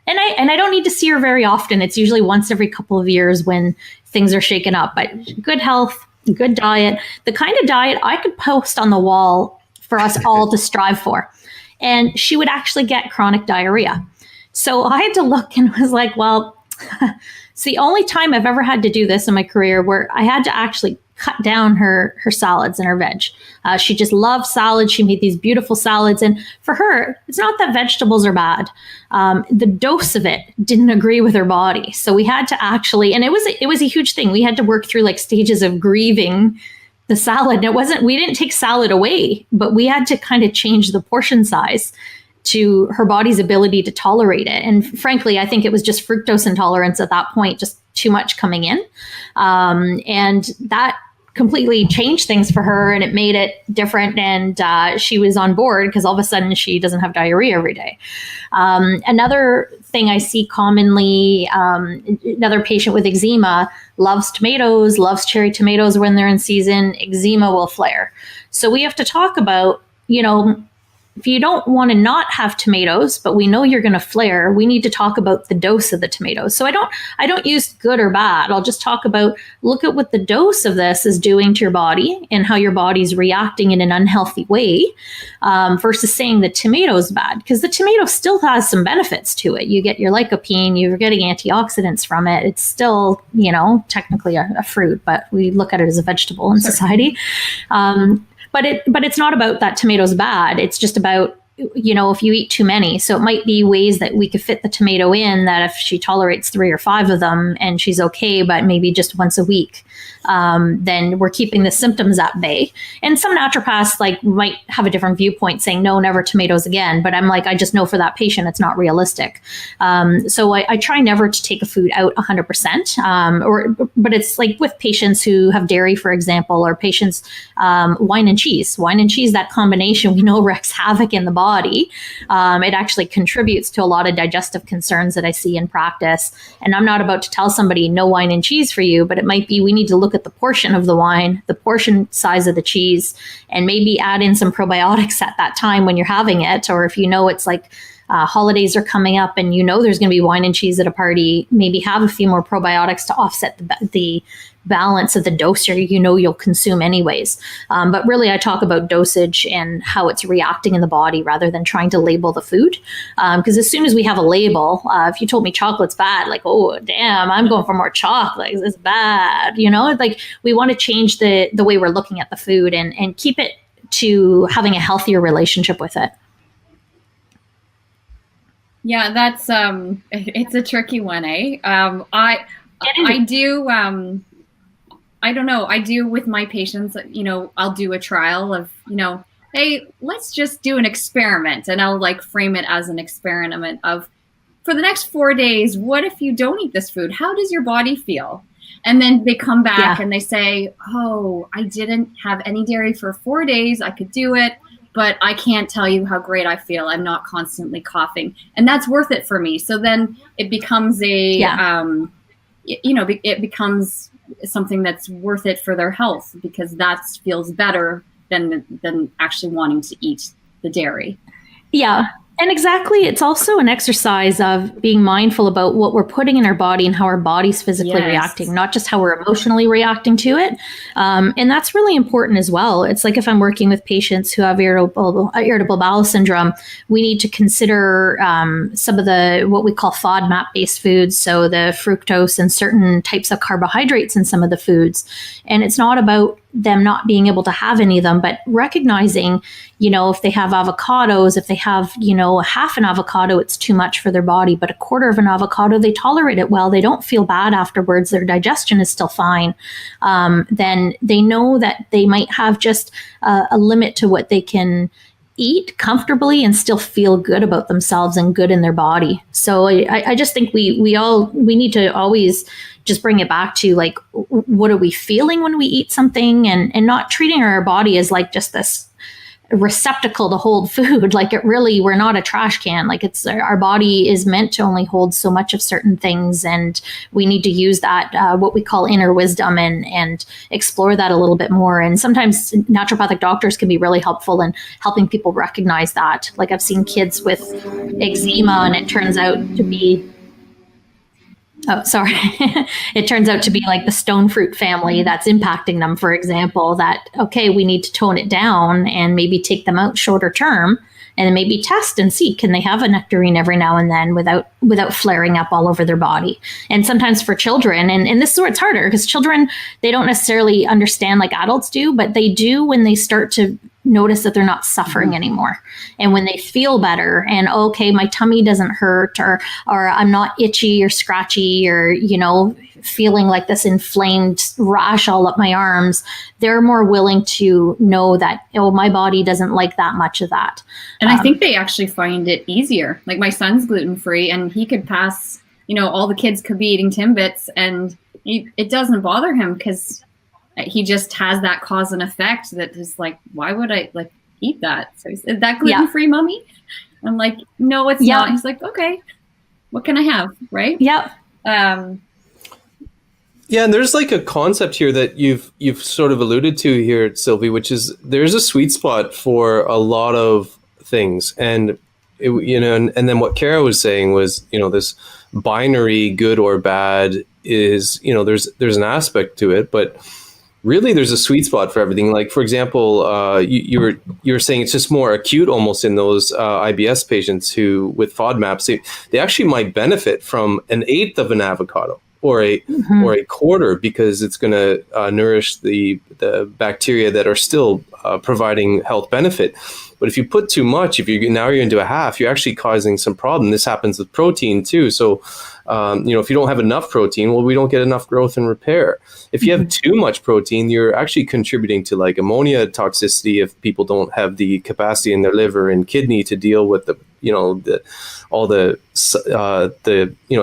and I don't need to see her very often. It's usually once every couple of years when things are shaken up, but good health, good diet, the kind of diet I could post on the wall for us all to strive for. And she would actually get chronic diarrhea. So I had to look and was like, well, it's the only time I've ever had to do this in my career where I had to actually cut down her salads and her veg. She just loved salads. She made these beautiful salads. And for her, it's not that vegetables are bad. The dose of it didn't agree with her body. So we had to actually, and it was a huge thing. We had to work through like stages of grieving the salad. And we didn't take salad away, but we had to kind of change the portion size to her body's ability to tolerate it. And frankly, I think it was just fructose intolerance at that point, just too much coming in. And that completely changed things for her, and it made it different. And she was on board because all of a sudden she doesn't have diarrhea every day. Another thing I see commonly, another patient with eczema loves tomatoes, loves cherry tomatoes when they're in season. Eczema will flare. So we have to talk about, if you don't want to not have tomatoes, but we know you're going to flare, we need to talk about the dose of the tomatoes. So I don't use good or bad. I'll just talk about, look at what the dose of this is doing to your body and how your body's reacting in an unhealthy way, versus saying the tomato's bad, because the tomato still has some benefits to it. You get your lycopene, you're getting antioxidants from it. It's still, technically a fruit, but we look at it as a vegetable in society. But it's not about that tomato's bad. It's just about, if you eat too many. So it might be ways that we could fit the tomato in, that if she tolerates 3 or 5 of them and she's okay, but maybe just once a week, then we're keeping the symptoms at bay. And some naturopaths might have a different viewpoint, saying no, never tomatoes again. But I'm like, I just know for that patient, it's not realistic. So I try never to take a food out 100%. But it's like with patients who have dairy, for example, or patients, wine and cheese, that combination we know wreaks havoc in the body. It actually contributes to a lot of digestive concerns that I see in practice. And I'm not about to tell somebody no wine and cheese for you, but it might be we need to look at the portion of the wine, the portion size of the cheese, and maybe add in some probiotics at that time when you're having it. Or if it's like holidays are coming up and there's going to be wine and cheese at a party, maybe have a few more probiotics to offset the balance of the dose you'll consume anyways. But really I talk about dosage and how it's reacting in the body rather than trying to label the food. Because as soon as we have a label, if you told me chocolate's bad, like, oh, damn, I'm going for more chocolate. It's bad. We want to change the way we're looking at the food and keep it to having a healthier relationship with it. Yeah, that's it's a tricky one, eh? I do I don't know. I do with my patients, I'll do a trial of, hey, let's just do an experiment. And I'll frame it as an experiment of, for the next 4 days, what if you don't eat this food? How does your body feel? And then they come back and they say, oh, I didn't have any dairy for 4 days. I could do it, but I can't tell you how great I feel. I'm not constantly coughing. And that's worth it for me. So then it becomes it becomes something that's worth it for their health, because that feels better than actually wanting to eat the dairy. Yeah. And exactly. It's also an exercise of being mindful about what we're putting in our body and how our body's physically reacting, not just how we're emotionally reacting to it. And that's really important as well. It's like if I'm working with patients who have irritable bowel syndrome, we need to consider some of the what we call FODMAP-based foods, so the fructose and certain types of carbohydrates in some of the foods. And it's not about them not being able to have any of them, but recognizing, if they have avocados, if they have, half an avocado, it's too much for their body, but a quarter of an avocado, they tolerate it well. They don't feel bad afterwards. Their digestion is still fine. Then they know that they might have just a limit to what they can eat comfortably and still feel good about themselves and good in their body. So I just think we need to always just bring it back to like, what are we feeling when we eat something, and not treating our body as like just this receptacle to hold food. Like we're not a trash can. Like our body is meant to only hold so much of certain things, and we need to use that what we call inner wisdom and explore that a little bit more. And sometimes naturopathic doctors can be really helpful in helping people recognize that. Like I've seen kids with eczema, and it turns out to be it turns out to be like the stone fruit family that's impacting them, for example, that, okay, we need to tone it down and maybe take them out shorter term, and then maybe test and see, can they have a nectarine every now and then without flaring up all over their body. And sometimes for children, and this is where it's harder, because children, they don't necessarily understand like adults do, but they do when they start to notice that they're not suffering anymore. And when they feel better and, okay, my tummy doesn't hurt, or I'm not itchy or scratchy, or, feeling like this inflamed rash all up my arms, they're more willing to know that, oh, my body doesn't like that much of that. And I think they actually find it easier. Like my son's gluten-free, and he could pass, all the kids could be eating Timbits, and it doesn't bother him, because he just has that cause and effect that is like, why would I like eat that? So is that gluten-free, Mommy? I'm like, no, it's not. He's like, okay, what can I have? Right. Yep. Yeah, and there's like a concept here that you've sort of alluded to here, Sylvie, which is there's a sweet spot for a lot of things, and and then what Kara was saying was, this binary good or bad is, there's an aspect to it, but really there's a sweet spot for everything. Like, for example, you were saying it's just more acute almost in those IBS patients who with FODMAPs, they actually might benefit from an eighth of an avocado or a quarter, because it's going to nourish the bacteria that are still providing health benefit. But if you put too much, if you're into a half, you're actually causing some problem. This happens with protein too. So, if you don't have enough protein, well, we don't get enough growth and repair. If you have too much protein, you're actually contributing to like ammonia toxicity if people don't have the capacity in their liver and kidney to deal with all the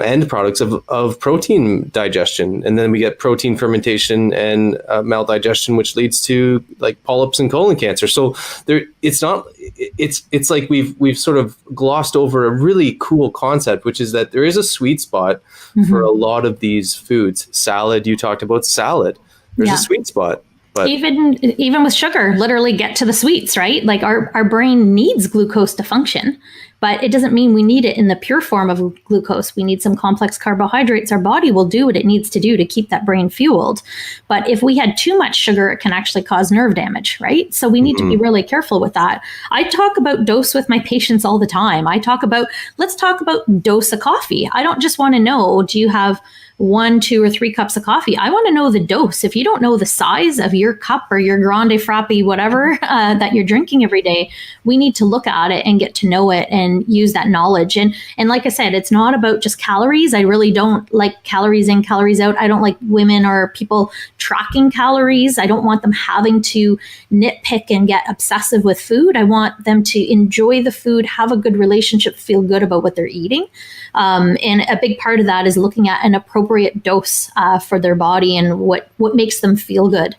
end products of protein digestion. And then we get protein fermentation and maldigestion, which leads to like polyps and colon cancer. So it's like we've sort of glossed over a really cool concept, which is that there is a sweet spot for a lot of these foods. Salad, you talked about salad. There's a sweet spot. But even with sugar, literally get to the sweets, right? Like our brain needs glucose to function, but it doesn't mean we need it in the pure form of glucose. We need some complex carbohydrates. Our body will do what it needs to do to keep that brain fueled. But if we had too much sugar, it can actually cause nerve damage, right? So we need to be really careful with that. I talk about dose with my patients all the time. Let's talk about dose of coffee. I don't just want to know, do you have 1, 2, or 3 cups of coffee? I want to know the dose. If you don't know the size of your cup or your grande frappe, whatever that you're drinking every day, we need to look at it and get to know it and use that knowledge. And like I said, it's not about just calories. I really don't like calories in, calories out. I don't like women or people tracking calories. I don't want them having to nitpick and get obsessive with food. I want them to enjoy the food, have a good relationship, feel good about what they're eating. And a big part of that is looking at an appropriate dose for their body and what makes them feel good.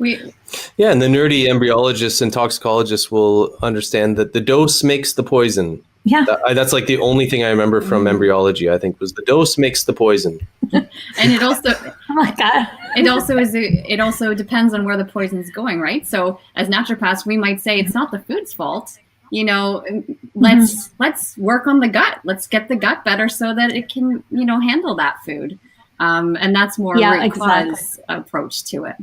Yeah, and the nerdy embryologists and toxicologists will understand that the dose makes the poison. Yeah, that's like the only thing I remember from embryology, I think, was the dose makes the poison. And it also, oh my God, it also depends on where the poison's going, right? So as naturopaths, we might say it's not the food's fault. Let's work on the gut. Let's get the gut better so that it can, handle that food. And that's more root cause approach to it.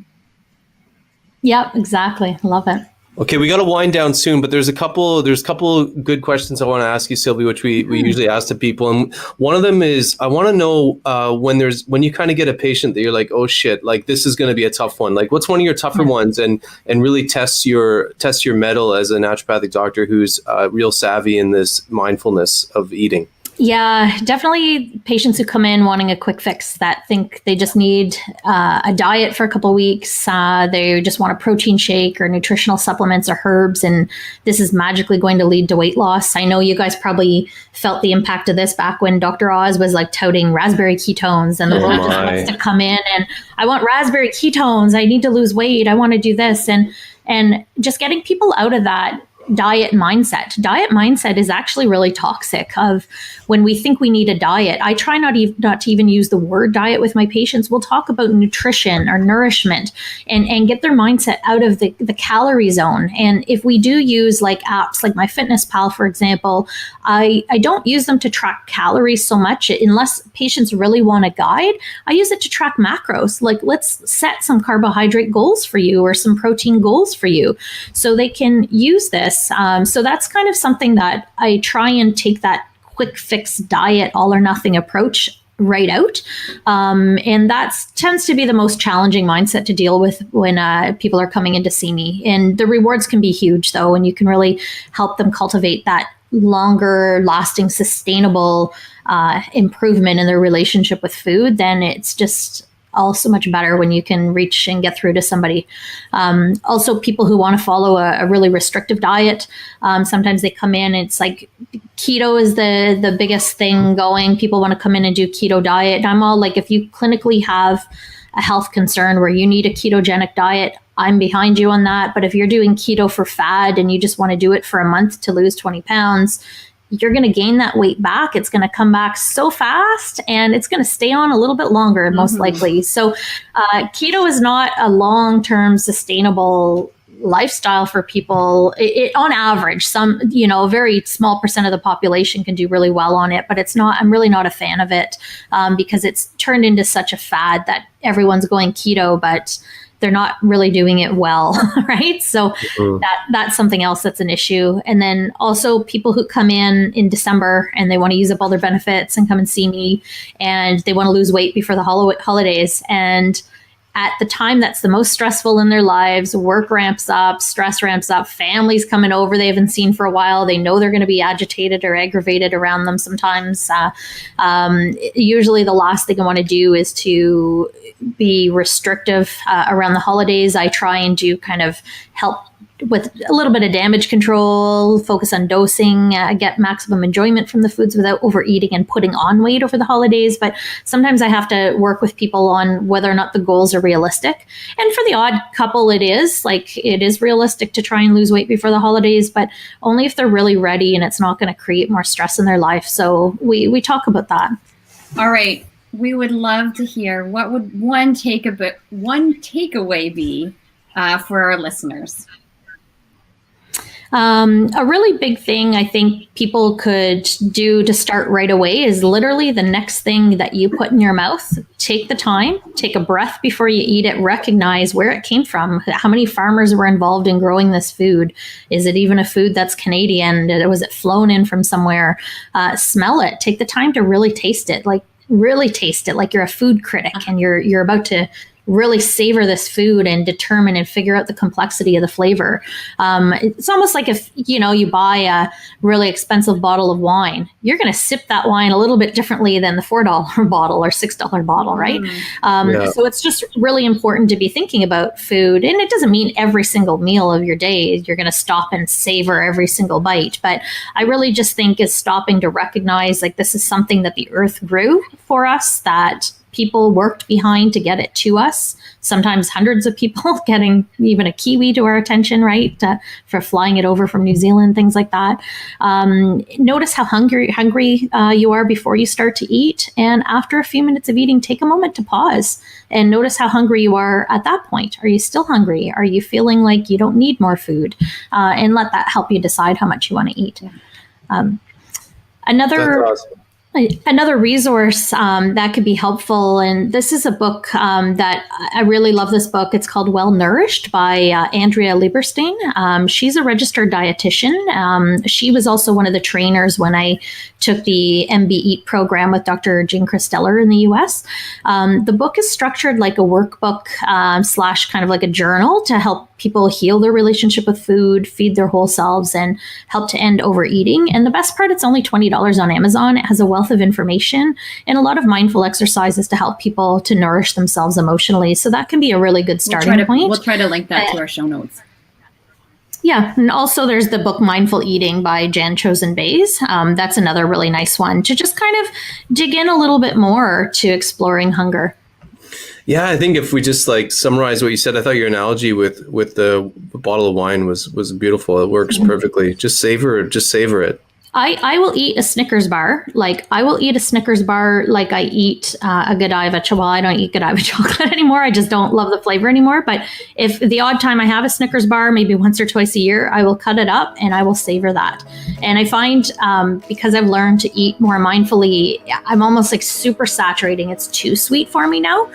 Yep, exactly. Love it. Okay, we got to wind down soon, but there's a couple good questions I want to ask you, Sylvie, which we usually ask to people. And one of them is, I want to know when you kind of get a patient that you're like, oh shit, like this is going to be a tough one. Like, what's one of your tougher ones, and really test your mettle as a naturopathic doctor who's real savvy in this mindfulness of eating. Yeah, definitely patients who come in wanting a quick fix that think they just need a diet for a couple of weeks. They just want a protein shake or nutritional supplements or herbs, and this is magically going to lead to weight loss. I know you guys probably felt the impact of this back when Dr. Oz was like touting raspberry ketones, and the world just wants to come in and I want raspberry ketones. I need to lose weight. I want to do this, and just getting people out of that diet mindset. Diet mindset is actually really toxic. Of when we think we need a diet, I try not to even use the word diet with my patients. We'll talk about nutrition or nourishment and get their mindset out of the calorie zone. And if we do use like apps like MyFitnessPal, for example, I don't use them to track calories so much unless patients really want a guide. I use it to track macros. Like, let's set some carbohydrate goals for you or some protein goals for you so they can use this. So that's kind of something that I try and take that quick fix diet, all or nothing approach right out. And that tends to be the most challenging mindset to deal with when people are coming in to see me. And the rewards can be huge, though, and you can really help them cultivate that longer lasting, sustainable improvement in their relationship with food. Then it's just all so much better when you can reach and get through to somebody. Also, people who want to follow a really restrictive diet, sometimes they come in, it's like keto is the biggest thing going. People want to come in and do keto diet. And I'm all like, if you clinically have a health concern where you need a ketogenic diet, I'm behind you on that. But if you're doing keto for fad and you just want to do it for a month to lose 20 pounds, you're going to gain that weight back. It's going to come back so fast and it's going to stay on a little bit longer, most likely. So keto is not a long-term sustainable lifestyle for people. It on average, some, a very small percent of the population can do really well on it, but it's not, I'm really not a fan of it because it's turned into such a fad that everyone's going keto, but they're not really doing it well, right? So that's something else that's an issue. And then also people who come in December and they want to use up all their benefits and come and see me and they want to lose weight before the holidays. And at the time that's the most stressful in their lives, work ramps up, stress ramps up, families coming over they haven't seen for a while. They know they're going to be agitated or aggravated around them sometimes. Usually the last thing I want to do is to be restrictive around the holidays. I try and do kind of help with a little bit of damage control, focus on dosing, get maximum enjoyment from the foods without overeating and putting on weight over the holidays. But sometimes I have to work with people on whether or not the goals are realistic. And for the odd couple, it is realistic to try and lose weight before the holidays, but only if they're really ready and it's not going to create more stress in their life. So we talk about that. All right. We would love to hear, what would one takeaway be for our listeners? A really big thing I think people could do to start right away is literally the next thing that you put in your mouth. Take the time, take a breath before you eat it, recognize where it came from, how many farmers were involved in growing this food. Is it even a food that's Canadian? Was it flown in from somewhere? Smell it. Take the time to really taste it like you're a food critic and you're about to really savor this food and determine and figure out the complexity of the flavor. It's almost like if, you buy a really expensive bottle of wine, you're going to sip that wine a little bit differently than the $4 bottle or $6 bottle, right? So it's just really important to be thinking about food. And it doesn't mean every single meal of your day, you're going to stop and savor every single bite. But I really just think is stopping to recognize like this is something that the earth grew for us, that people worked behind to get it to us. Sometimes hundreds of people getting even a kiwi to our attention, right? For flying it over from New Zealand, things like that. Notice how hungry you are before you start to eat. And after a few minutes of eating, take a moment to pause and notice how hungry you are at that point. Are you still hungry? Are you feeling like you don't need more food? And let that help you decide how much you want to eat. That's awesome. Another resource that could be helpful, and this is a book that I really love this book. It's called Well Nourished by Andrea Lieberstein. She's a registered dietitian. She was also one of the trainers when I took the MB Eat program with Dr. Jean Christeller in the US. The book is structured like a workbook / kind of like a journal to help people heal their relationship with food, feed their whole selves, and help to end overeating. And the best part, it's only $20 on Amazon. It has a wealth of information and a lot of mindful exercises to help people to nourish themselves emotionally. So that can be a really good starting point. We'll try to link that to our show notes. Yeah. And also there's the book Mindful Eating by Jan Chosen Bays. That's another really nice one to just kind of dig in a little bit more to exploring hunger. Yeah, I think if we just like summarize what you said, I thought your analogy with the bottle of wine was beautiful. It works perfectly. Just savor it. I will eat a Snickers bar. Like I will eat a Snickers bar like I eat a Godiva. Well, I don't eat Godiva chocolate anymore. I just don't love the flavor anymore. But if the odd time I have a Snickers bar, maybe once or twice a year, I will cut it up and I will savor that. And I find because I've learned to eat more mindfully, I'm almost like super saturating. It's too sweet for me now,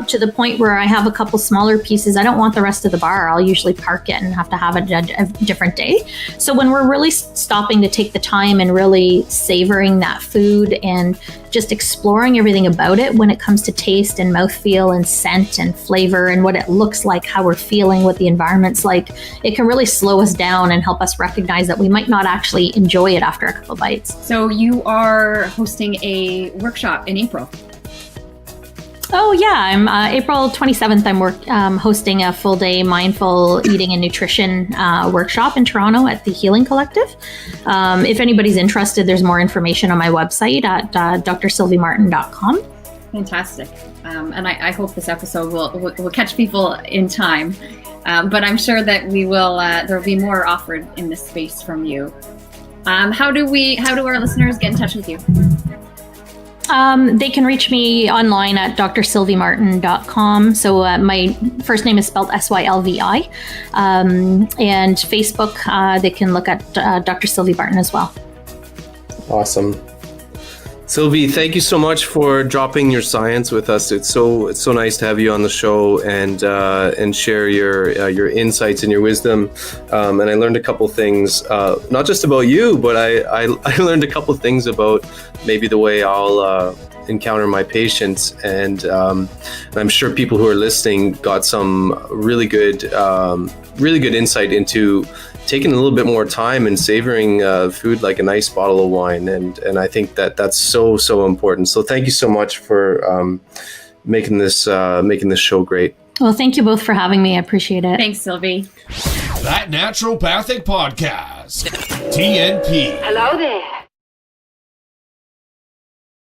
to the point where I have a couple smaller pieces. I don't want the rest of the bar. I'll usually park it and have to have it a different day. So when we're really stopping to take the time and really savoring that food and just exploring everything about it when it comes to taste and mouthfeel and scent and flavor and what it looks like, how we're feeling, what the environment's like, it can really slow us down and help us recognize that we might not actually enjoy it after a couple bites. So you are hosting a workshop in April. Oh yeah, I'm April 27th. I'm hosting a full day mindful eating and nutrition workshop in Toronto at the Healing Collective. If anybody's interested, there's more information on my website at drsylvimartin.com. Fantastic, and I hope this episode will catch people in time. But I'm sure that we will. There will be more offered in this space from you. How do our listeners get in touch with you? They can reach me online at drsylvimartin.com. So my first name is spelled Sylvi. And Facebook, they can look at Dr. Sylvi Martin as well. Awesome. Sylvie, thank you so much for dropping your science with us. It's so nice to have you on the show and share your insights and your wisdom. And I learned a couple things, not just about you, but I learned a couple things about maybe the way I'll encounter my patients. And I'm sure people who are listening got some really good insight into taking a little bit more time and savoring food like a nice bottle of wine. And I think that's so important. So thank you so much for making this show great. Well, thank you both for having me. I appreciate it. Thanks, Sylvie. That Naturopathic Podcast. TNP. Hello there.